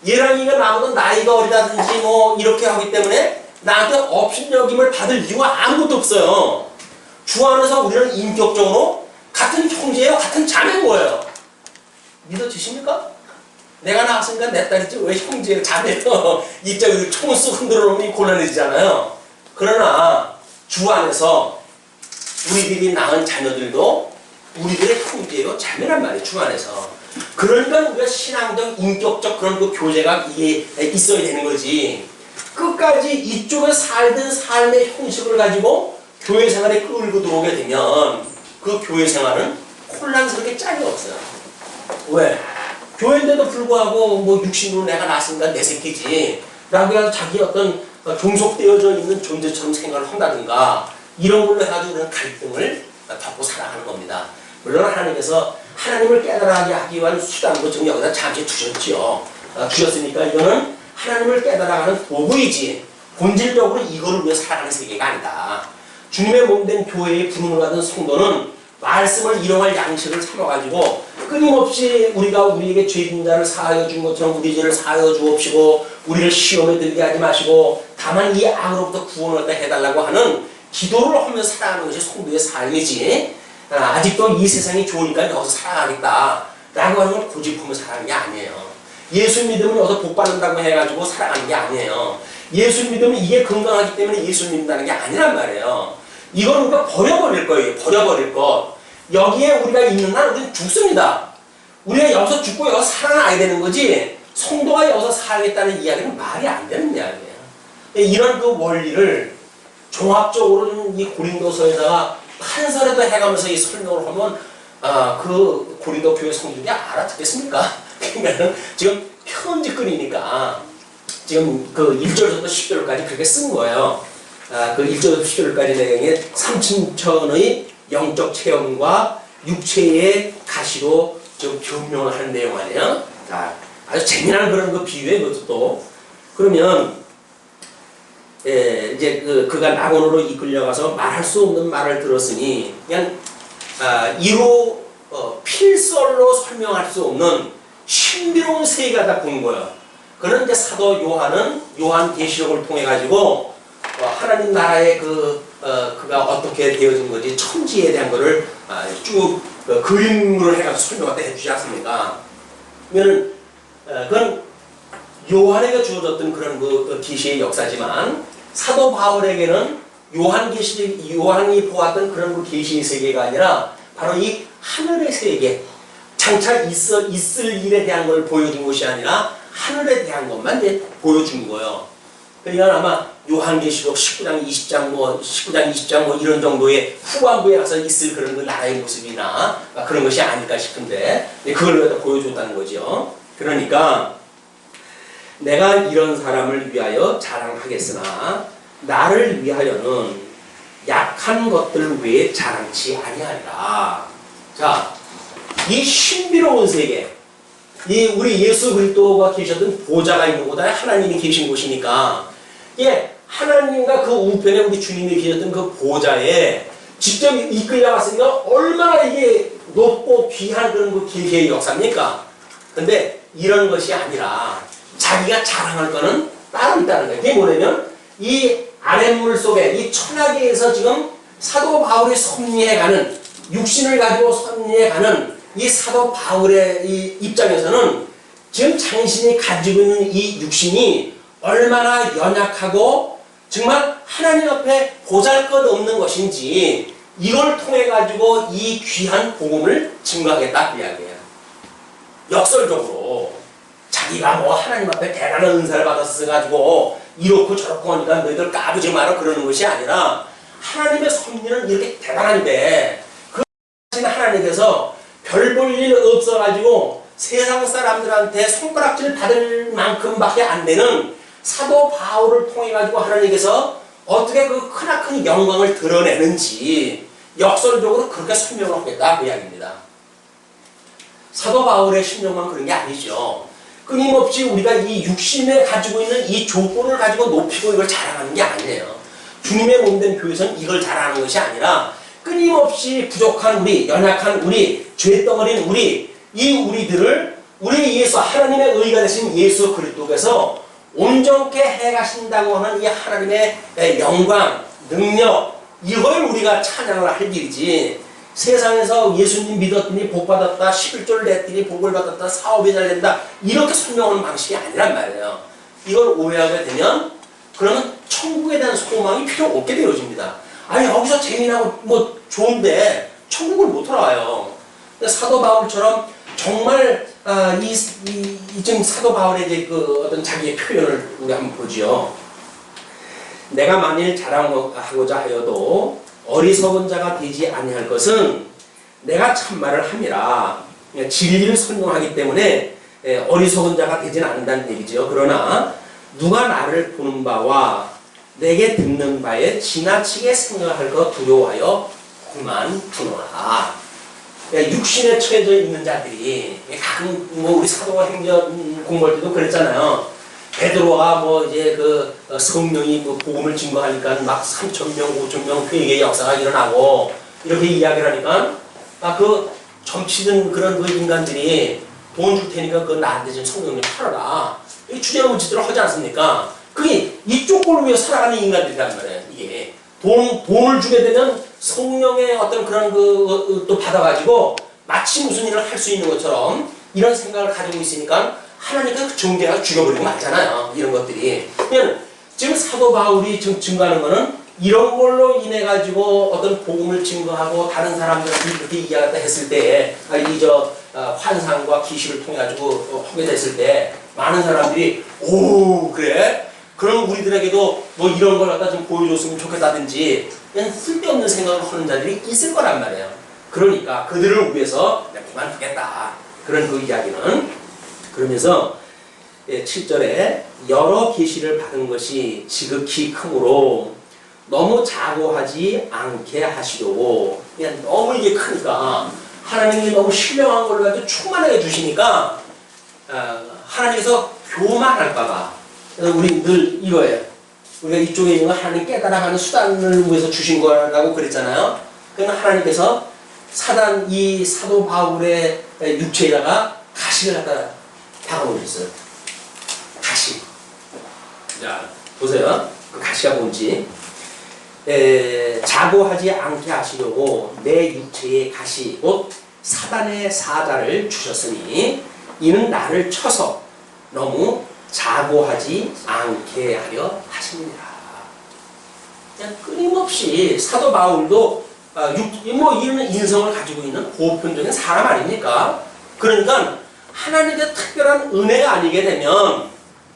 예랑이가 나보다 나이가 어리다든지 이렇게 하기 때문에 나한테 업신여김을 받을 이유가 아무것도 없어요. 주 안에서 우리는 인격적으로 같은 형제예요. 같은 자매인 거예요. 믿어지십니까? 내가 나왔으니까 내 딸이지 왜 형제예요? 자매예요? 입장에서 총을 쑥 흔들어 놓으면 곤란해지잖아요. 그러나 주 안에서 우리들이 낳은 자녀들도 우리들의 형제요 자매란 말이에요. 주 안에서. 그러니까 우리가 신앙적 인격적 그런 교제가 이게 있어야 되는 거지. 끝까지 이쪽에 살던 삶의 형식을 가지고 교회 생활에 끌고 들어오게 되면 그 교회 생활은 혼란스럽게 짝이 없어요. 왜? 교회인데도 불구하고 육신으로 내가 낳았으니까 내 새끼지 라고 해서 자기 어떤 종속되어져 있는 존재처럼 생각을 한다든가 이런 걸로 해가지고 그런 갈등을 덮고 살아가는 겁니다. 물론 하나님께서 하나님을 깨달아가게 하기 위한 수단도 지금 여기다 잠시 주셨지요. 주셨으니까 이거는 하나님을 깨달아가는 도구이지 본질적으로 이거를 위해 살아가는 세계가 아니다. 주님의 몸된 교회에 부름을 받은 성도는 말씀을 일용할 양식을 삼아가지고 끊임없이 우리가 우리에게 죄진 자를 사하여 준 것처럼 우리 죄를 사하여 주옵시고 우리를 시험에 들게 하지 마시고 다만 이 악으로부터 구원을 해달라고 하는 기도를 하면서 살아가는 것이 성도의 삶이지 아직도 이 세상이 좋으니까 여기서 살아가겠다 라고 하는 걸 고집하면서 살아가는 게 아니에요. 예수 믿으면 여기서 복 받는다고 해가지고 살아가는 게 아니에요. 예수 믿으면 이게 건강하기 때문에 예수 믿는다는 게 아니란 말이에요. 이걸 우리가 버려버릴 거예요. 버려버릴 것. 여기에 우리가 있는 날 우리는 죽습니다. 우리가 여기서 죽고 여기서 살아나야 되는 거지 성도가 여기서 살겠다는 이야기는 말이 안 되는 이야기예요. 이런 그 원리를 종합적으로 이 고린도서에다가 한설에도 해가면서 이 설명을 하면 그 고린도 교회 성도들이 알아듣겠습니까? 그러니까 지금 편집글이니까 지금 그 1절부터 10절까지 그렇게 쓴 거예요. 그 1절부터 10절까지 내용에 삼층천의 영적 체험과 육체의 가시로 좀 변명을 하는 내용 아니에요? 자, 아주 재미난 그런 그 비유예요, 그것도. 그러면 이제 그가 낙원으로 이끌려가서 말할 수 없는 말을 들었으니 그냥 이로 필설로 설명할 수 없는 신비로운 세계가 다 본 거예요. 그런 이제 사도 요한은 요한계시록을 통해 가지고 하나님 나라의 그가 어떻게 되어진 건지 천지에 대한 거를 쭉 그림으로 해가지고 설명을 해주지 않습니까? 그러면 그건 요한에게 주어졌던 그런 그 계시의 역사지만 사도 바울에게는 요한이 보았던 그런 그 계시의 세계가 아니라 바로 이 하늘의 세계, 장차 있을 일에 대한 걸 보여준 것이 아니라 하늘에 대한 것만 이제 보여준 거예요. 그러니까 아마 요한계시록 19장 20장 이런 정도의 후반부에 가서 있을 그런 그 나라의 모습이나 그런 것이 아닐까 싶은데 그걸 갖다 보여줬다는 거죠. 그러니까 내가 이런 사람을 위하여 자랑하겠으나 나를 위하여는 약한 것들 외에 자랑치 아니하리라. 자, 이 신비로운 세계, 이 우리 예수 그리스도가 계셨던 보좌가 있는 곳에 하나님이 계신 곳이니까 하나님과 그 우편에 우리 주님이 계셨던 그 보좌에 직접 이끌려갔으니까 얼마나 이게 높고 귀한 그런 그 계시의 역사입니까? 근데 이런 것이 아니라 자기가 자랑할 거는 따로 있다는 거예요. 그게 뭐냐면 이 아랫물 속에 이 천하계에서 지금 사도 바울이 섭리해가는, 육신을 가지고 섭리해가는 이 사도 바울의 이 입장에서는 지금 당신이 가지고 있는 이 육신이 얼마나 연약하고 정말 하나님 앞에 보잘것없는 것인지 이걸 통해 가지고 이 귀한 복음을 증거하겠다 그 이야기예요. 역설적으로 자기가 뭐 하나님 앞에 대단한 은사를 받았어 가지고 이렇고 저렇고 하니까 너희들 까부지 마라 그러는 것이 아니라 하나님의 섭리는 이렇게 대단한데 그 하나님께서 별 볼 일 없어 가지고 세상 사람들한테 손가락질 받을 만큼밖에 안 되는 사도 바울을 통해 가지고 하나님께서 어떻게 그 크나큰 영광을 드러내는지 역설적으로 그렇게 설명을 하겠다 그 이야기입니다. 사도 바울의 심령만 그런 게 아니죠. 끊임없이 우리가 이 육신에 가지고 있는 이 조건을 가지고 높이고 이걸 자랑하는 게 아니에요. 주님의 몸된 교회에서는 이걸 자랑하는 것이 아니라 끊임없이 부족한 우리, 연약한 우리, 죄덩어리인 우리, 이 우리들을 우리 예수, 하나님의 의가 되신 예수 그리스도께서 온전케 해가신다고 하는 이 하나님의 영광, 능력, 이걸 우리가 찬양을 할 일이지 세상에서 예수님 믿었더니 복받았다, 11조를 냈더니 복을 받았다, 사업이 잘 된다 이렇게 설명하는 방식이 아니란 말이에요. 이걸 오해하게 되면 그러면 천국에 대한 소망이 필요 없게 되어집니다. 아니 여기서 재미나고 뭐 좋은데 천국을 못 돌아와요. 사도 바울처럼 정말 지금 사도 바울의 이제 그 어떤 자기의 표현을 우리 한번 보지요. 내가 만일 자랑하고자 하여도 어리석은 자가 되지 아니할 것은 내가 참말을 함이라. 진리를 설명하기 때문에 어리석은 자가 되지는 않는다는 얘기죠. 그러나 누가 나를 보는 바와 내게 듣는 바에 지나치게 생각할 것 두려워하여 그만두노라. 육신에 처해져 있는 자들이 가끔 뭐 우리 사도가 행전 공부할 때도 그랬잖아요. 베드로가 뭐 이제 그 성령이 뭐 복음을 증거하니까 막 3,000명, 5,000명 회개의 역사가 일어나고 이렇게 이야기를 하니까 그 점치는 그런 그 인간들이 돈 줄 테니까 그거 나한테 지금 성령님 팔아라. 이 주제넘은 짓들을 하지 않습니까? 그게 이쪽 꼴을 위해 살아가는 인간들이란 말이에요. 이게 돈을 주게 되면 성령의 어떤 그런 또 받아가지고 마치 무슨 일을 할 수 있는 것처럼 이런 생각을 가지고 있으니까 하나님께서 그 정죄가 죽여버리고 말잖아요. 이런 것들이. 그냥 지금 사도 바울이 지금 증거하는 거는 이런 걸로 인해 가지고 어떤 복음을 증거하고 다른 사람들한테 이렇게 이야기했다 했을 때에 환상과 기시를 통해 가지고 하게 됐을 때 많은 사람들이 오 그래? 그럼 우리들에게도 뭐 이런 걸 갖다 좀 보여줬으면 좋겠다든지 그냥 쓸데없는 생각을 하는 자들이 있을 거란 말이에요. 그러니까 그들을 위해서 내가 그만두겠다. 그런 그 이야기는 그러면서 7절에 여러 계시를 받은 것이 지극히 크므로 너무 자고하지 않게 하시려고. 그냥 너무 이게 크니까 하나님이 너무 신령한 걸로 가지고 충만하게 주시니까 하나님께서 교만할까봐. 우리 늘 이거예요. 우리가 이쪽에 있는 거 하나님 깨달아가는 수단을 위해서 주신 거라고 그랬잖아요. 그러면 하나님께서 이 사도 바울의 육체에다가 가시를 갖다 박아놓으셨어요. 가시. 자, 보세요. 그 가시가 뭔지. 자고하지 않게 하시려고 내 육체에 가시, 곧 사단의 사자를 주셨으니 이는 나를 쳐서 너무 자고하지 않게 하려 하십니다. 그냥 끊임없이 사도 바울도 이런 인성을 가지고 있는 보편적인 사람 아닙니까? 그러니까 하나님의 특별한 은혜가 아니게 되면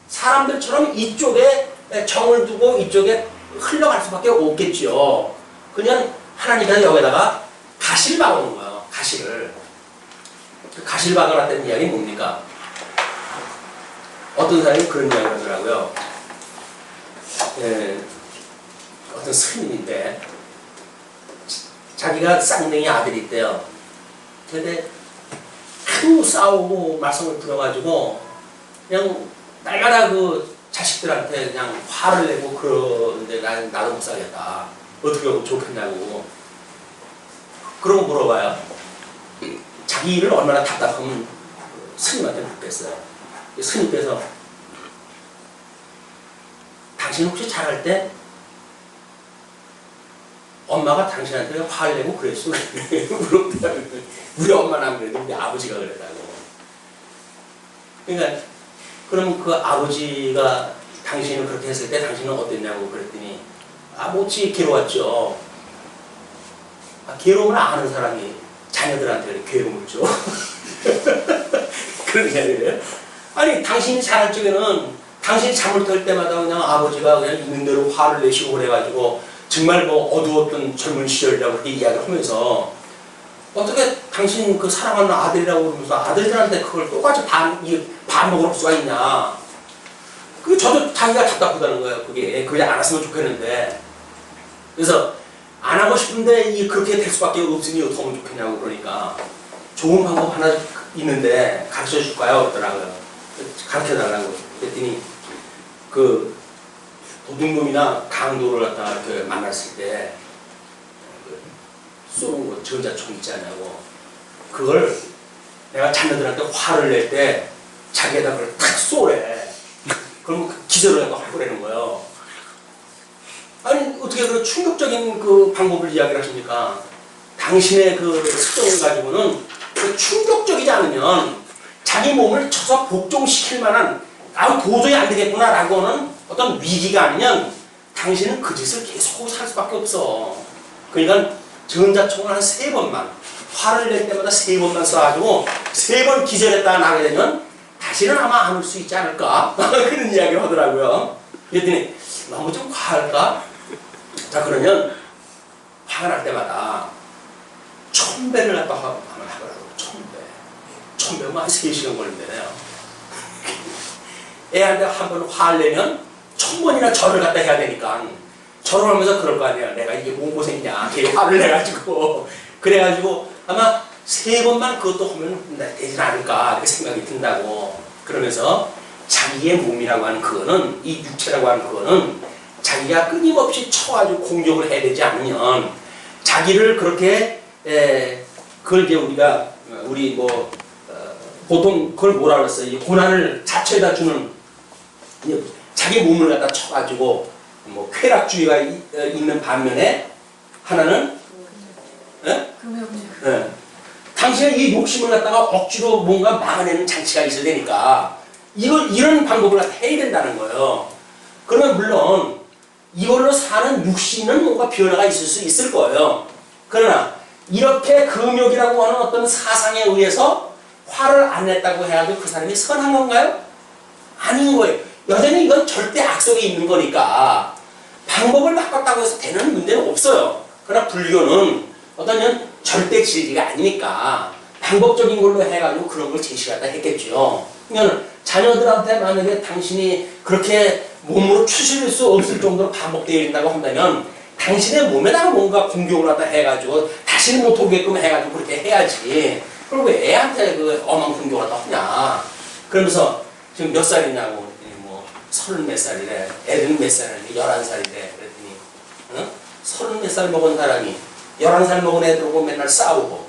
사람들처럼 이쪽에 정을 두고 이쪽에 흘러갈 수밖에 없겠죠. 그냥 하나님께서 여기다가 가시를 박아놓은 거예요. 가시를. 그 가시를 박아놨다는 이야기는 뭡니까? 어떤 사람이 그런 이야기를 하더라고요. 어떤 스님인데 자기가 쌍둥이 아들이 있대요. 근데 하도 싸우고 말썽을 부려가지고 그냥 날마다 그 자식들한테 그냥 화를 내고 그러는데 나도 못 살겠다. 어떻게 하면 좋겠냐고. 그러고 물어봐요. 자기 일을 얼마나 답답하면 스님한테 묻겠어요. 스님께서 당신 혹시 잘할 때 엄마가 당신한테 왜 화를 내고 그랬어? 물어보더라고요. 우리 엄마는 안 그래도 우리 아버지가 그랬다고. 그러니까 그럼 그 아버지가 당신을 그렇게 했을 때 당신은 어땠냐고 그랬더니 몹시 괴로웠죠. 괴로움을 아는 사람이 자녀들한테 괴로움을 줘. 그런 게 아니에요. 아니 당신이 자랄 적에는 당신이 잠을 들 때마다 그냥 아버지가 그냥 있는 대로 화를 내시고 그래가지고 정말 뭐 어두웠던 젊은 시절이라고 그렇게 이야기를 하면서 어떻게 당신 그 사랑하는 아들이라고 그러면서 아들들한테 그걸 똑같이 반복을 할 수가 있냐. 그 저도 자기가 답답하다는 거예요. 그게 안 왔으면 좋겠는데. 그래서 안 하고 싶은데 그렇게 될 수밖에 없으니 어떻게 하면 좋겠냐고 그러니까 좋은 방법 하나 있는데 가르쳐 줄까요? 그러더라고요. 가르쳐 달라고. 그랬더니 그 도둑놈이나 강도를 갖다가 이렇게 만났을 때 쏘는 거 전자총 있지 않냐고. 그걸 내가 자녀들한테 화를 낼 때 자기에다 그걸 탁 쏘래. 그럼 기절을 하고 그러는 거예요. 아니 어떻게 그런 충격적인 그 방법을 이야기를 하십니까? 당신의 그 습성을 가지고는 그 충격적이지 않으면 자기 몸을 쳐서 복종시킬 만한 도저히 안 되겠구나라고는 어떤 위기가 아니면 당신은 그 짓을 계속 살 수밖에 없어. 그러니까 전자총을 한 3번만 화를 낼 때마다 3번만 쏴가지고 3번 기절했다가 나게 되면 다시는 아마 안 올 수 있지 않을까? 그런 이야기를 하더라고요. 그랬더니 너무 좀 과할까? 자 그러면 화가 날 때마다 1000배를 갖다 한번 하더라고요. 1000배면 한 3시간 걸린대요. 애한테 한 번 화를 내면 1000번이나 절을 갖다 해야 되니까 절을 하면서 그럴 거 아니야. 내가 이게 뭔 고생이냐. 걔 화를 내가지고 그래가지고 아마 3번만 그것도 하면 되진 않을까 이렇게 생각이 든다고. 그러면서 자기의 몸이라고 하는 그거는 이 육체라고 하는 그거는 자기가 끊임없이 쳐가지고 공격을 해야 되지 않으면 자기를 그렇게 그걸 이제 우리 뭐 보통 그걸 뭐라 그랬어요? 이 고난을 자체에다 주는 자기 몸을 갖다 쳐가지고 뭐 쾌락주의가 있는 반면에 하나는 당신의 이 욕심을 갖다가 억지로 뭔가 막아내는 장치가 있어야 되니까 이런 방법을 갖다 해야 된다는 거예요. 그러면 물론 이걸로 사는 육신은 뭔가 변화가 있을 수 있을 거예요. 그러나 이렇게 금욕이라고 하는 어떤 사상에 의해서 화를 안 냈다고 해야도 그 사람이 선한 건가요? 아닌 거예요. 여전히 이건 절대 악속에 있는 거니까 방법을 바꿨다고 해서 되는 문제는 없어요. 그러나 불교는 어떤 절대 진리가 아니니까 방법적인 걸로 해가지고 그런 걸 제시하다 했겠죠. 그러면 자녀들한테 만약에 당신이 그렇게 몸으로 추스릴 수 없을 정도로 반복되어 있다고 한다면 당신의 몸에다가 뭔가 공격을 하다 해가지고 다시는 못 오게끔 해가지고 그렇게 해야지. 그럼 왜 애한테 그 엄한 공격을 하다 하냐. 그러면서 지금 몇 살이냐고. 30몇 살이래. 애들은 몇 살이래? 11살이래. 그랬더니 30몇 살 먹은 사람이 11살 먹은 애들하고 맨날 싸우고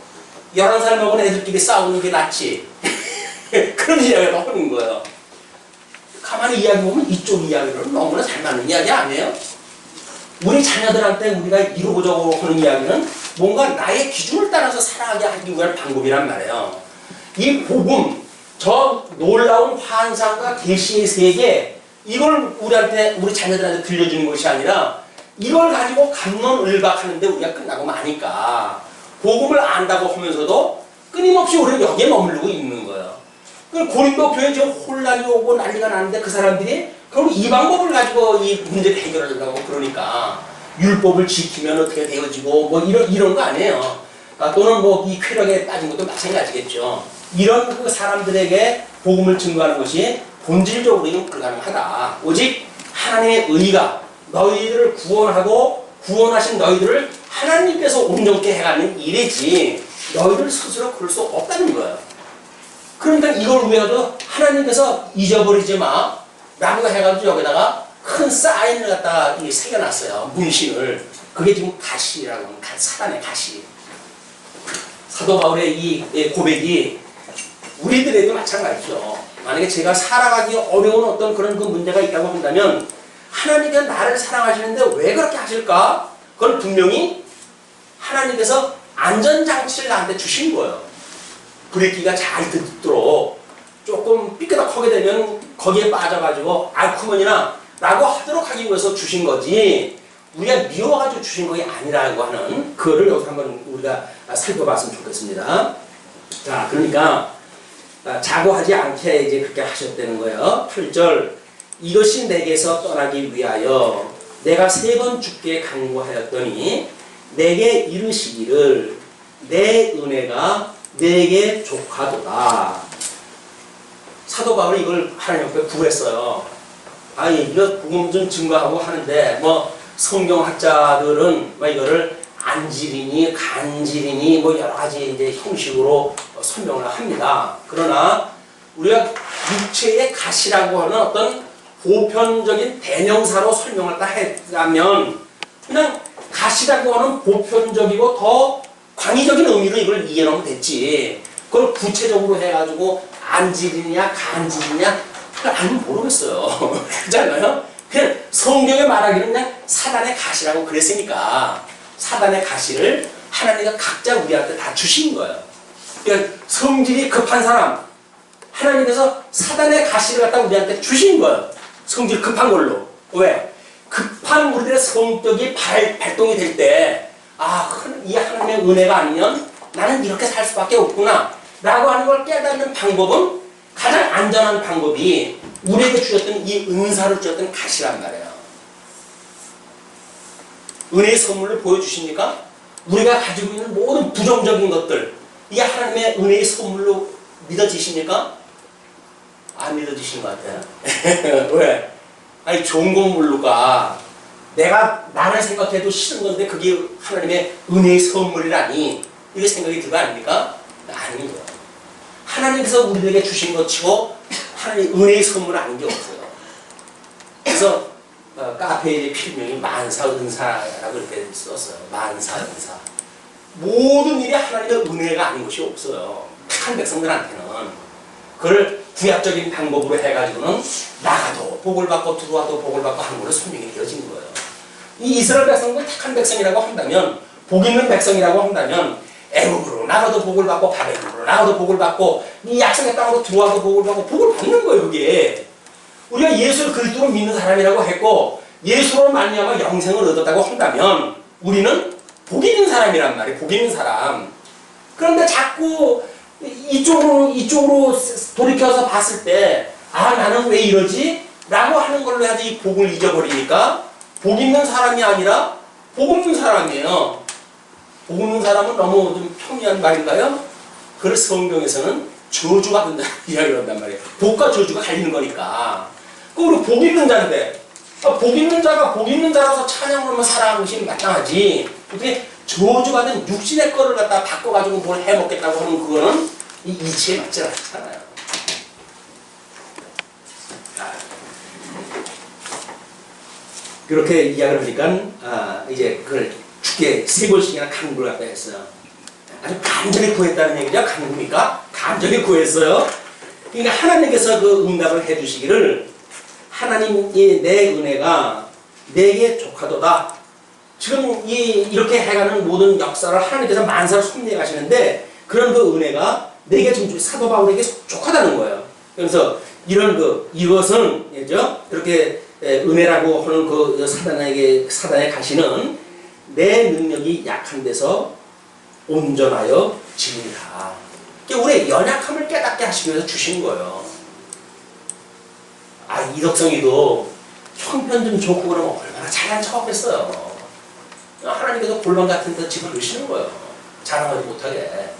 11살 먹은 애들끼리 싸우는 게 낫지. 그런 이야기를 하는 거예요. 가만히 이야기해보면 이쪽 이야기는 너무나 잘 맞는 이야기 아니에요? 우리 자녀들한테 우리가 이루고저루 하는 이야기는 뭔가 나의 기준을 따라서 살아가게 하기 위한 방법이란 말이에요. 이 복음, 저 놀라운 환상과 계시의 세계, 이걸 우리 자녀들한테 들려주는 것이 아니라 이걸 가지고 갑론을박하는데 우리가 끝나고 마니까 복음을 안다고 하면서도 끊임없이 우리는 여기에 머무르고 있는 거예요. 고린도 교회에 지금 혼란이 오고 난리가 나는데 그 사람들이 그럼 이 방법을 가지고 이 문제를 해결하려고 그러니까 율법을 지키면 어떻게 되어지고 뭐 이런 거 아니에요. 또는 뭐 이 쾌락에 빠진 것도 마찬가지겠죠. 이런 그 사람들에게 복음을 증거하는 것이 본질적으로는 불가능하다. 오직 하나님의 의가 너희들을 구원하고 구원하신 너희들을 하나님께서 온전케 해가는 일이지 너희들 스스로 그럴 수 없다는 거예요. 그러니까 이걸 위해서도 하나님께서 잊어버리지 마 라고 해가지고 여기다가 큰 사인을 갖다가 새겨놨어요. 문신을. 그게 지금 가시라고 하는 사단의 가시. 사도 바울의 이 고백이 우리들에도 마찬가지죠. 만약에 제가 살아가기 어려운 어떤 그런 그 문제가 있다고 한다면 하나님께서 나를 사랑하시는데 왜 그렇게 하실까? 그건 분명히 하나님께서 안전장치를 나한테 주신 거예요. 브레이크가 잘 듣도록 조금 삐끗하게 되면 거기에 빠져가지고 앓구먼이나 라고 하도록 하기 위해서 주신 거지 우리가 미워가지고 주신 것이 아니라고 하는 그거를 여기서 한번 우리가 살펴봤으면 좋겠습니다. 자, 그러니까 자고하지 않게 이제 그렇게 하셨다는 거예요. 8절 이것이 내게서 떠나기 위하여 내가 3번 주께 간구하였더니 내게 이르시기를 내 은혜가 내게 족하도다. 사도 바울이 이걸 하나님 앞에 구했어요. 이거 복음 좀 증거하고 하는데 뭐 성경학자들은 뭐 이거를 안지리니 간지리니 뭐 여러 가지 이제 형식으로 설명을 합니다. 그러나 우리가 육체의 가시라고 하는 어떤 보편적인 대명사로 설명을 다 했다면 그냥 가시라고 하는 보편적이고 더 광의적인 의미로 이걸 이해하면 됐지. 그걸 구체적으로 해가지고 안지리냐 간지리냐 아니 모르겠어요. 그렇잖아요. 그냥 성경에 말하기는 그냥 사단의 가시라고 그랬으니까 사단의 가시를 하나님과 각자 우리한테 다 주신 거예요. 그러니까 성질이 급한 사람 하나님께서 사단의 가시를 갖다 우리한테 주신 거예요. 성질 급한 걸로. 왜? 급한 우리들의 성격이 발동이 될 때 이 하나님의 은혜가 아니면 나는 이렇게 살 수밖에 없구나 라고 하는 걸 깨닫는 방법은 가장 안전한 방법이 우리에게 주셨던 이 은사를 주셨던 가시란 말이에요. 은혜의 선물을 보여주십니까? 우리가 가지고 있는 모든 부정적인 것들 이게 하나님의 은혜의 선물로 믿어지십니까? 안 믿어지시는 것 같아요. 왜? 아니 좋은 건물로가 내가 나를 생각해도 싫은 건데 그게 하나님의 은혜의 선물이라니 이게 생각이 들거 아닙니까? 아닙니다. 하나님께서 우리에게 주신 것 치고 하나님 은혜의 선물 아닌 게 없어요. 그래서 카페에 필명이 만사은사라고 이렇게 썼어요. 만사은사. 모든 일이 하나님의 은혜가 아닌 것이 없어요. 착한 백성들한테는. 그걸 구약적인 방법으로 해가지고는 나가도 복을 받고 들어와도 복을 받고 하는 걸로 설명이 되어진 거예요. 이 이스라엘 백성들 착한 백성이라고 한다면 복 있는 백성이라고 한다면 애굽으로 나가도 복을 받고 바벨론으로 나가도 복을 받고 이 약속의 땅으로 들어와도 복을 받고 복을 받는 거예요. 그게 우리가 예수를 그리스도로 믿는 사람이라고 했고 예수로 말미암아 영생을 얻었다고 한다면 우리는 복 있는 사람이란 말이에요. 복 있는 사람. 그런데 자꾸 이쪽으로 돌이켜서 봤을 때 나는 왜 이러지? 라고 하는 걸로 해서 이 복을 잊어버리니까 복 있는 사람이 아니라 복 없는 사람이에요. 복 없는 사람은 너무 좀 평이한 말인가요? 그래서 성경에서는 저주가 된다 이야기를 한단 말이에요. 복과 저주가 갈리는 거니까. 우리 복 있는 자인데 복 있는 자가 복 있는 자라서 찬양을 하면 살아가는 것이 마땅하지. 어떻게 저주받은 육신의 거를 갖다 바꿔가지고 뭘 해먹겠다고 하는 그거는 이 이치에 맞지 않잖아요. 그렇게 이야기를 하니까 이제 그걸 죽게 3번씩이나 간구를 갖다 했어요. 아주 간절히 구했다는 얘기죠. 간구니까 간절히 구했어요. 그러니까 하나님께서 그 응답을 해주시기를 하나님이 내 은혜가 내게 족하도다. 지금 이렇게 해가는 모든 역사를 하나님께서 만사를 섭리해 가시는데 그런 그 은혜가 내게 지금 사도 바울에게 족하다는 거예요. 그래서 이것은 이렇게 은혜라고 하는 그 사단의 가시는 내 능력이 약한 데서 온전하여 지니라. 우리의 연약함을 깨닫게 하시기 위해서 주신 거예요. 이덕성이도 형편 좀 좋고 그러면 얼마나 잘난 척했어요. 하나님께서 골방 같은 데 집어넣으시는 거예요. 자랑하지 못하게.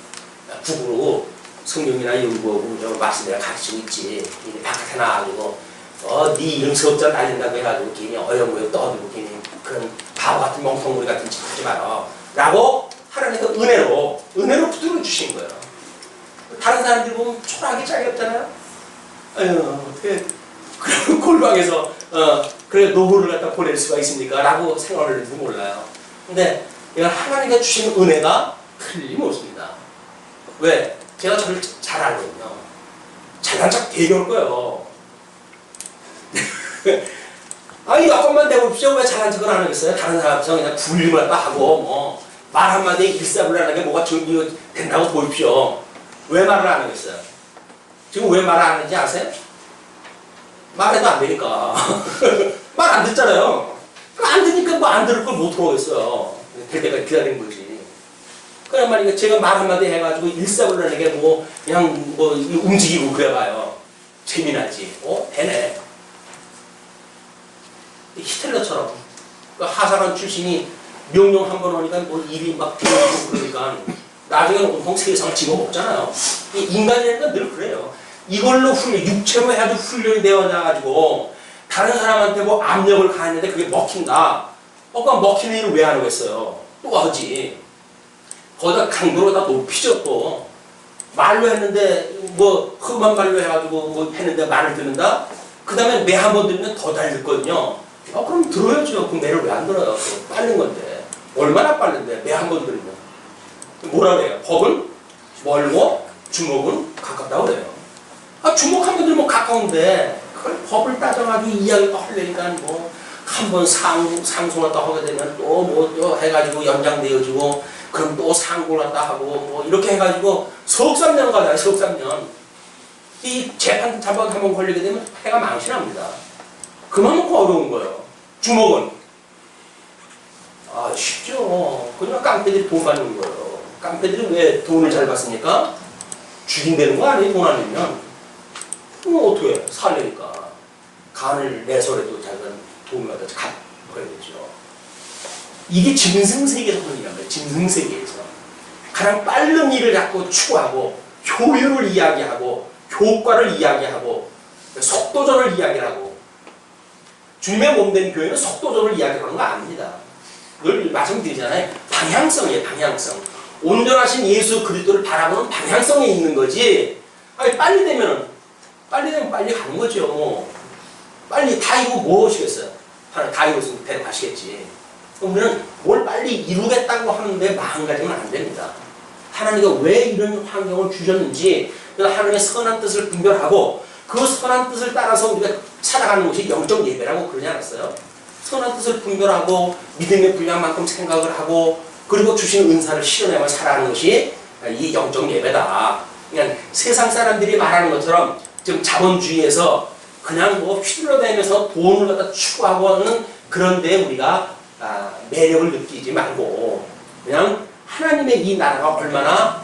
국으로 성경이나 연구하고 말씀 내가 가르치고 있지. 바깥에 나와가지고 네 이름 수업자 날린다고 해가지고 괜히 어영부영 떠들고 괜히 그런 바보 같은 멍텅구리 같은 짓 하지 마라 라고 하나님께서 은혜로 붙들어 주신 거예요. 다른 사람들 보면 초라하게 짝이 없잖아요. 어떻게 그런 골방에서 그래 노후를 갖다 보낼 수가 있습니까? 라고 생각을 할지도 몰라요. 근데 이건 하나님께 주신 은혜가 틀림없습니다. 왜? 제가 저를 잘 알거든요. 잘난 척 되게 올 거예요. 이것만 내보십시오. 왜 잘난 척을 안 하겠어요? 다른 사람처럼 그냥 불림을 하고 말 한마디에 일사불란하는 게 뭐가 이거 된다고 보십시오. 왜 말을 안 하겠어요? 지금 왜 말을 안 하는지 아세요? 말해도 안 되니까. 말 안 듣잖아요. 안 듣니까 뭐 안 들을 걸 못 들어오겠어요. 될 때까지 기다리는 거지. 그냥 말이야, 제가 말 한마디 해가지고 일사불란하게 뭐, 그냥 뭐 움직이고 그래봐요. 재미나지. 되네. 히틀러처럼. 그 하사관 출신이 명령 한 번 하니까 뭐 일이 막 되어지고 그러니까 나중에는 온통 세상을 집어먹잖아요. 인간이라는 건 늘 그래요. 이걸로 육체로 해도 훈련이 되어 나가지고 다른 사람한테 뭐 압력을 가했는데 그게 먹힌다. 그럼 먹히는 일을 왜 안 하겠어요? 또 하지. 거기다 강도로 다 높이죠 또. 말로 했는데 뭐 험한 말로 해가지고 뭐 했는데 말을 듣는다? 그 다음에 매 한 번 들으면 더 달렸거든요. 그럼 들어야죠. 그 매를 왜 안 들어요? 빠른 건데. 얼마나 빠른데 매 한 번 들으면. 뭐라 그래요? 법은 멀고 주먹은 가깝다고 그래요. 주먹 한 번 들면 가까운데 그걸 법을 따져가지고 이야기가 하려니까 뭐 한 번 상송을 또 하게 되면 또 뭐 또 해가지고 연장되어지고 그럼 또 상고를 갖다 하고 뭐 이렇게 해가지고 석삼년 가잖아요. 석삼년. 이 재판 한번 걸리게 되면 해가 망신합니다. 그만큼 어려운 거예요. 주먹은 쉽죠. 그냥 깡패들이 돈 받는 거예요. 깡패들이 왜 돈을 잘 받습니까? 죽인다는 거 아니에요. 돈 안 내면. 그럼 어떻게 해? 살려니까. 간을 내서라도 자기가 돈을 갖다 갚아야 되죠. 이게 짐승세계에서 하는 일이란 말이에요. 짐승세계에서. 가장 빠른 일을 자꾸 추구하고 효율을 이야기하고 효과를 이야기하고 속도전을 이야기하고 주님의 몸된 교회는 속도전을 이야기하는 거 아닙니다. 늘 말씀드리잖아요. 방향성이에요. 방향성. 온전하신 예수 그리스도를 바라보는 방향성에 있는 거지. 빨리 되면 빨리 가는 거죠. 뭐. 빨리 다 이루고 뭐 하시겠어요? 다 이루었으면 데려가시겠지. 우리는 뭘 빨리 이루겠다고 하는데 마음가짐은 안 됩니다. 하나님가 왜 이런 환경을 주셨는지 하나님의 선한 뜻을 분별하고 그 선한 뜻을 따라서 우리가 살아가는 것이 영적 예배라고 그러지 않았어요? 선한 뜻을 분별하고 믿음의 분량만큼 생각을 하고 그리고 주신 은사를 실현하며 살아가는 것이 이 영적 예배다. 그냥 세상 사람들이 말하는 것처럼 지금 자본주의에서 그냥 뭐 휘둘러다니면서 돈을 갖다 추구하고 하는 그런 데 우리가 매력을 느끼지 말고 그냥 하나님의 이 나라가 얼마나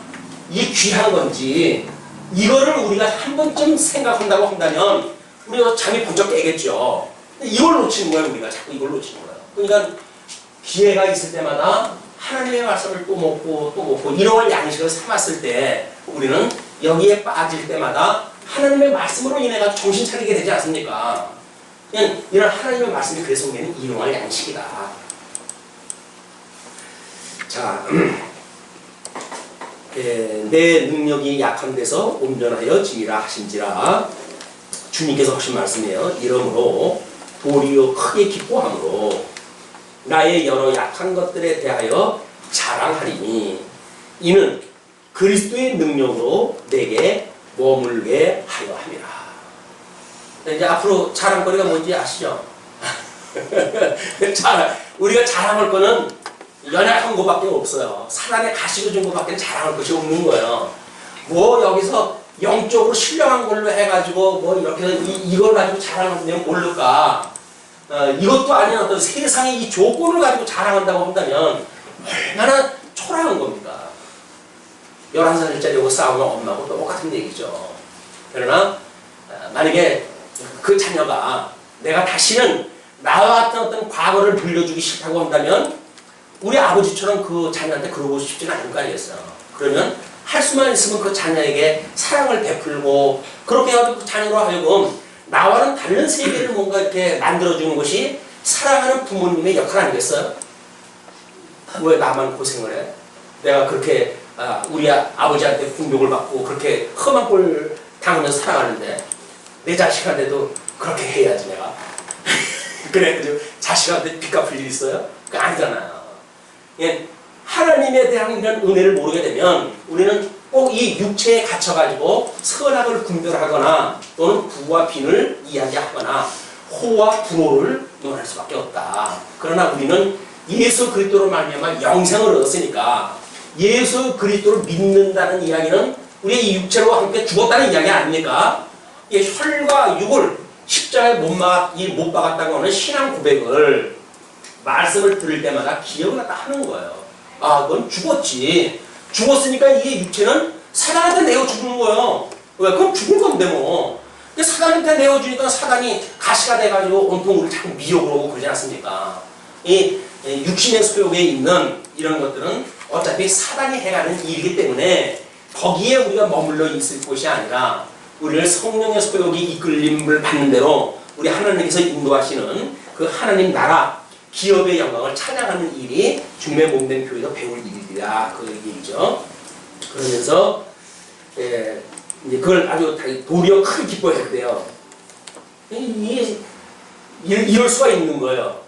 이 귀한 건지 이거를 우리가 한 번쯤 생각한다고 한다면 우리가 잠이 번쩍 깨겠죠. 이걸 놓치는 거예요. 우리가 자꾸 이걸 놓치는 거예요. 그러니까 기회가 있을 때마다 하나님의 말씀을 또 먹고 이런 걸 양식을 삼았을 때 우리는 여기에 빠질 때마다 하나님의 말씀으로 인해 정신 차리게 되지 않습니까? 그냥 이런 하나님의 말씀이 그래서 우리는 일용할 양식이다. 자, 내 능력이 약한 데서 온전하여 지니라 하신지라 주님께서 하신 말씀이에요. 이러므로 도리어 크게 기뻐함으로 나의 여러 약한 것들에 대하여 자랑하리니 이는 그리스도의 능력으로 내게 머물게 하려 함이라. 이제 앞으로 자랑거리가 뭔지 아시죠? 우리가 자랑할 거는 연약한 것밖에 없어요. 사단의 가시고 준 것밖에 자랑할 것이 없는 거예요. 뭐 여기서 영적으로 신령한 걸로 해가지고 뭐 이렇게 이걸 가지고 자랑하면 모를까? 이것도 아닌 어떤 세상의 이 조건을 가지고 자랑한다고 한다면 얼마나 초라한 겁니까? 11살짜리하고 싸우면 엄마하고 똑같은 얘기죠. 그러나 만약에 그 자녀가 내가 다시는 나와 같은 어떤 과거를 불려주기 싫다고 한다면 우리 아버지처럼 그 자녀한테 그러고 싶지는 않을 거 아니겠어요. 그러면 할 수만 있으면 그 자녀에게 사랑을 베풀고 그렇게 해가지고 그 자녀로 하여금 나와는 다른 세계를 뭔가 이렇게 만들어주는 것이 사랑하는 부모님의 역할 아니겠어요? 왜 나만 고생을 해? 내가 그렇게 우리 아버지한테 공격을 받고 그렇게 험한 꼴 당하면서 살아가는데 내 자식한테도 그렇게 해야지 내가. 그래 자식한테 빚 갚을 일 있어요? 그거 아니잖아요. 예, 하나님에 대한 이런 은혜를 모르게 되면 우리는 꼭 이 육체에 갇혀가지고 선악을 분별하거나 또는 부와 빈을 이야기하거나 호와 불호를 논할 수밖에 없다. 그러나 우리는 예수 그리스도로 말미암아 영생을 얻었으니까 예수 그리스도를 믿는다는 이야기는 우리가 이 육체로 함께 죽었다는 이야기 아닙니까? 이 혈과 육을 십자가에 못 박았다고 하는 신앙 고백을 말씀을 들을 때마다 기억을 갖다 하는 거예요. 아, 넌 죽었지. 죽었으니까 이게 육체는 사단한테 내어 죽는 거예요. 왜? 그럼 죽을 건데 뭐. 근데 사단한테 내어주니까 사단이 가시가 돼가지고 온통 우리 자꾸 미혹을 하고 그러지 않습니까? 이 육신의 소욕에 있는 이런 것들은 어차피 사단이 해가는 일이기 때문에 거기에 우리가 머물러 있을 곳이 아니라 우리를 성령의 소욕이 이끌림을 받는 대로 우리 하나님께서 인도하시는 그 하나님 나라 기업의 영광을 찬양하는 일이 주님의 몸된 교회에서 배울 일이다. 그 얘기죠. 그러면서 이제 그걸 아주 도리어 크게 기뻐해야 돼요. 이럴 수가 있는 거예요.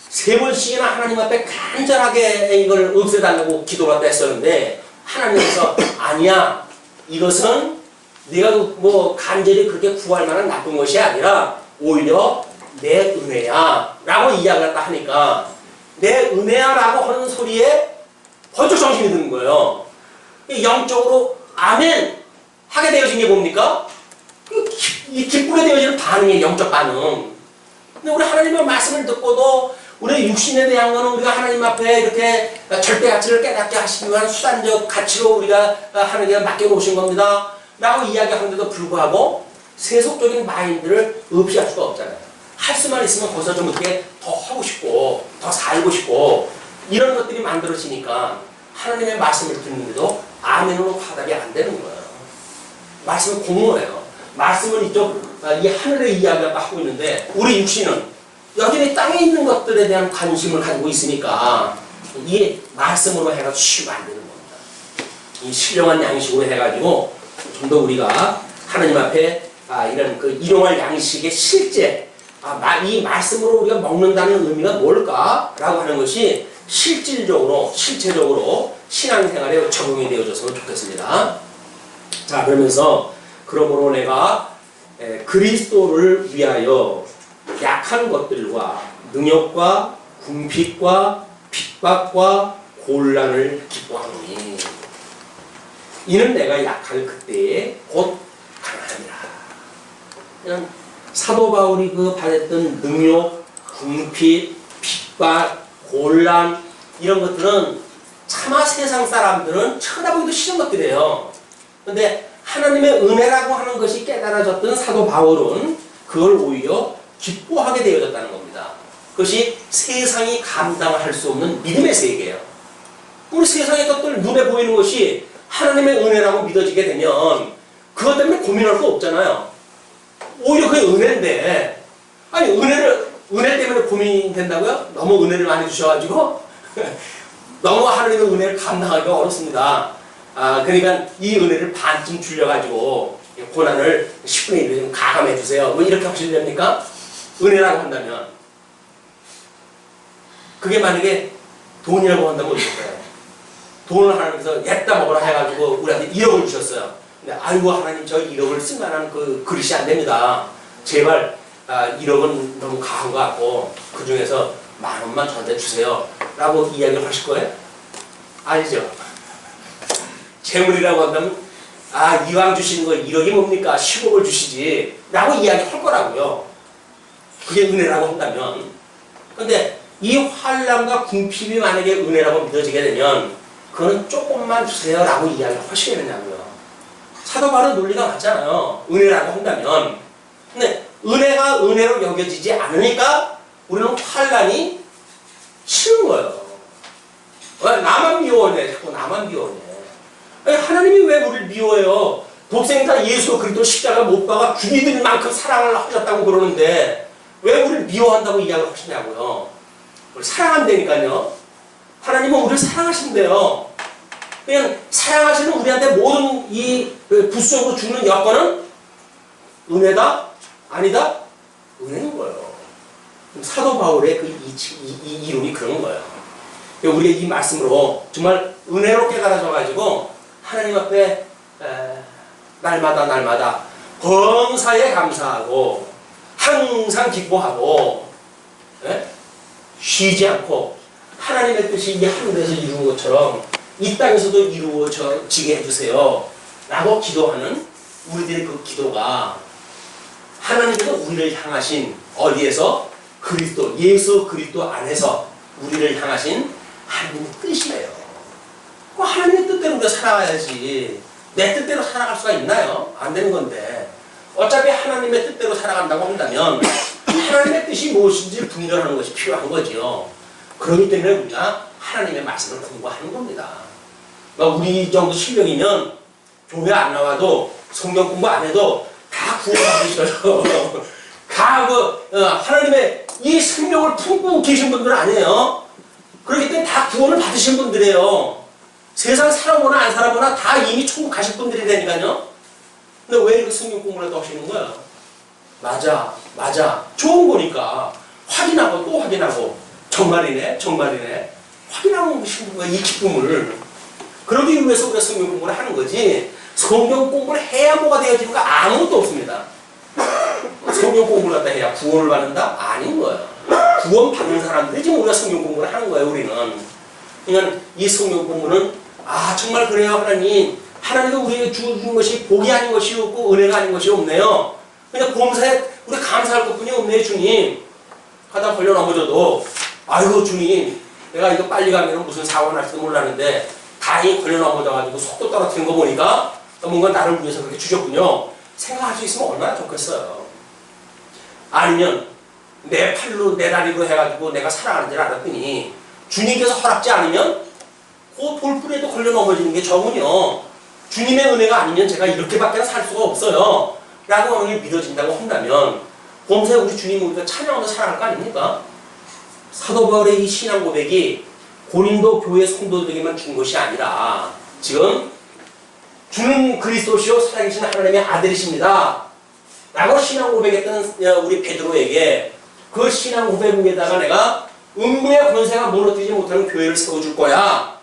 3번씩이나 하나님 앞에 간절하게 이걸 없애달라고 기도를 했다 했었는데 하나님께서 아니야, 이것은 네가 뭐 간절히 그렇게 구할 만한 나쁜 것이 아니라 오히려 내 은혜야 라고 이야기를 했다 하니까 내 은혜야 라고 하는 소리에 번쩍 정신이 드는 거예요. 영적으로 아멘 하게 되어진 게 뭡니까? 이 기쁘게 되어지는 반응이에요. 영적 반응. 근데 우리 하나님의 말씀을 듣고도 우리 육신에 대한 거는 우리가 하나님 앞에 이렇게 절대 가치를 깨닫게 하시기 위한 수단적 가치로 우리가 하나님께 맡겨놓으신 겁니다 라고 이야기하는데도 불구하고 세속적인 마인드를 없이할 수가 없잖아요. 할 수만 있으면 거기서 좀 어떻게 더 하고 싶고 더 살고 싶고 이런 것들이 만들어지니까 하나님의 말씀을 듣는데도 아멘으로 화답이 안 되는 거예요. 말씀은 공허해요. 말씀은 이 하늘의 이야기를 하고 있는데 우리 육신은 여전히 땅에 있는 것들에 대한 관심을 가지고 있으니까 이 말씀으로 해가지고 쉬면 안 되는 겁니다. 이 신령한 양식으로 해가지고 좀 더 우리가 하나님 앞에 이런 그 일용할 양식의 실제 이 말씀으로 우리가 먹는다는 의미가 뭘까라고 하는 것이 실질적으로 실체적으로 신앙생활에 적용이 되어졌으면 좋겠습니다. 자, 그러면서 그러므로 내가 그리스도를 위하여 약한 것들과 능욕과 궁핍과 핍박과 곤란을 기뻐하노니 이는 내가 약할 그때에 곧 강하니라. 그냥 사도 바울이 그 받았던 능욕, 궁핍, 핍박, 곤란 이런 것들은 차마 세상 사람들은 쳐다보기도 싫은 것들이에요. 그런데 하나님의 은혜라고 하는 것이 깨달아졌던 사도 바울은 그걸 오히려 기뻐하게 되어졌다는 겁니다. 그것이 세상이 감당할 수 없는 믿음의 세계예요. 우리 세상의 것들 눈에 보이는 것이 하나님의 은혜라고 믿어지게 되면 그것 때문에 고민할 거 없잖아요. 오히려 그게 은혜인데 아니 은혜 때문에 고민된다고요? 너무 은혜를 많이 주셔가지고 너무 하나님의 은혜를 감당하기가 어렵습니다. 그러니까 이 은혜를 반쯤 줄여가지고 고난을 10분의 1로 좀 가감해 주세요. 뭐 이렇게 하시렵니까? 은혜라고 한다면 그게 만약에 돈이라고 한다면 어떨까요? 돈을 하나님께서 옅다 먹으라 해가지고 우리한테 1억을 주셨어요. 근데 아이고 하나님 저 1억을 쓸만한 그 그릇이 안 됩니다. 제발 1억은 너무 과한 것 같고 그 중에서 10,000원만 저한테 주세요 라고 이야기를 하실 거예요? 아니죠. 재물이라고 한다면 이왕 주시는 거 1억이 뭡니까? 10억을 주시지 라고 이야기할 거라고요. 그게 은혜라고 한다면. 근데 이 환난과 궁핍이 만약에 은혜라고 믿어지게 되면 그거는 조금만 주세요 라고 이야기를 하시겠느냐고요. 사도 바울은 논리가 맞잖아요. 은혜라고 한다면. 근데 은혜가 은혜로 여겨지지 않으니까 우리는 환난이 싫은 거예요. 왜? 나만 미워해. 자꾸 나만 미워해. 아니, 하나님이 왜 우리를 미워해요? 독생자 예수 그리스도 십자가 못 박아 죽이들 만큼 사랑을 하셨다고 그러는데 왜 우리를 미워한다고 이야기를 하시냐고요. 우리 사랑한다니까요. 하나님은 우리를 사랑하신대요. 그냥 사랑하시는 우리한테 모든 이 부수적으로 주는 여건은 은혜다? 아니다? 은혜인 거예요. 사도 바울의 이 이론이 그런 거예요. 우리의 이 말씀으로 정말 은혜로 깨달아져가지고 하나님 앞에 날마다 범사에 감사하고 항상 기뻐하고 쉬지 않고 하나님의 뜻이 이 하늘에서 이루어진 것처럼 이 땅에서도 이루어지게 해주세요 라고 기도하는 우리들의 그 기도가 하나님께서 우리를 향하신 어디에서? 그리스도, 예수 그리스도 안에서 우리를 향하신 하나님의 뜻이에요. 하나님의 뜻대로 우리가 살아가야지 내 뜻대로 살아갈 수가 있나요? 안 되는 건데 어차피 하나님의 뜻대로 살아간다고 한다면 하나님의 뜻이 무엇인지 분별하는 것이 필요한 거지요. 그렇기 때문에 우리가 하나님의 말씀을 공부하는 겁니다. 그러니까 우리 정도 실력이면 교회 안 나와도 성경 공부 안 해도 다 구원받으셔요. 하나님의 이 생명을 품고 계신 분들은 아니에요. 그렇기 때문에 다 구원을 받으신 분들이에요. 세상 살아보나 안 살아보나 다 이미 천국 가실 분들이라니까요. 근데 왜 이렇게 성경 공부를 또 하시는 거야? 맞아. 좋은 거니까 확인하고 또 확인하고 정말이네. 확인하고 계신 거야, 이 기쁨을. 그러기 위해서 우리가 성경 공부를 하는 거지. 성경 공부를 해야 뭐가 되어지는 거 아무것도 없습니다. 성경 공부를 갖다 해야 구원을 받는다? 아닌 거예요. 구원 받는 사람들이 지금 우리가 성경 공부를 하는 거예요, 우리는. 그러니까 이 성경 공부는 정말 그래요, 하나님. 하나님도 우리에게 주신 것이 복이 아닌 것이 없고 은혜가 아닌 것이 없네요. 그냥 범사에 우리 감사할 것뿐이 없네요, 주님. 하다 걸려 넘어져도 아이고 주님, 내가 이거 빨리 가면 무슨 사고가 날지도 몰랐는데 다행히 걸려 넘어져가지고 속도 떨어뜨린 거 보니까 뭔가 나를 위해서 그렇게 주셨군요. 생각할 수 있으면 얼마나 좋겠어요. 아니면 내 팔로 내 다리로 해가지고 내가 살아가는 줄 알았더니 주님께서 허락지 않으면 그 돌풀에도 걸려 넘어지는 게 저군요. 주님의 은혜가 아니면 제가 이렇게밖에 살 수가 없어요 라고 어느 게 믿어진다고 한다면 범사에 우리 주님 우리가 찬양하면서 살아갈 거 아닙니까? 사도 바울의 이 신앙 고백이 고린도 교회 성도들에게만 준 것이 아니라 지금 주는 그리스도시요 살아계신 하나님의 아들이십니다 라고 신앙 고백했던 우리 베드로에게 그 신앙 고백 위에다가 내가 음부의 권세가 무너뜨리지 못하는 교회를 세워줄 거야.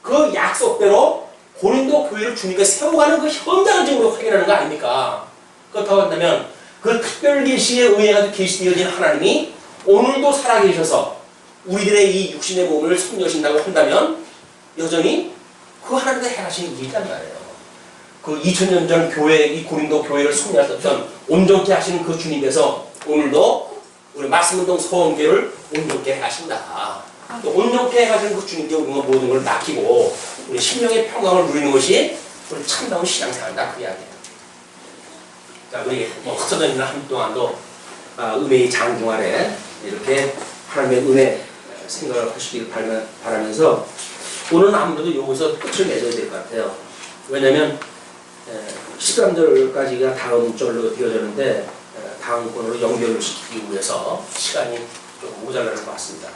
그 약속대로 고린도 교회를 주님께서 세워가는 그 현장을 지금 우리가 확인하는 거 아닙니까? 그렇다고 한다면 그 특별 계시에 의해서 계시되어진 하나님이 오늘도 살아계셔서 우리들의 이 육신의 몸을 섬겨신다고 한다면 여전히 그 하나님의 행하시는 일이 있단 말이에요. 그 2000년 전 교회, 이 고린도 교회를 섬겼던 온전케 하시는 그 주님께서 오늘도 우리 말씀운동 소원교회를 온전케 하신다. 온전케 하시는 그 주님께 우리가 모든 걸 맡기고 우리 심령의 평강을 누리는 것이 우리 참다운 신앙생활이다. 그 이야기예요. 자, 우리 흩어져있는 한 동안도 은혜의 장중 아래 이렇게 하나님의 은혜 생각을 하시길 바라면서 오늘은 아무래도 여기서 끝을 맺어야 될 것 같아요. 왜냐면 13절까지가 다음 절로 이어졌는데 다음 권으로 연결을 시키기 위해서 시간이 좀 모자라는 것 같습니다.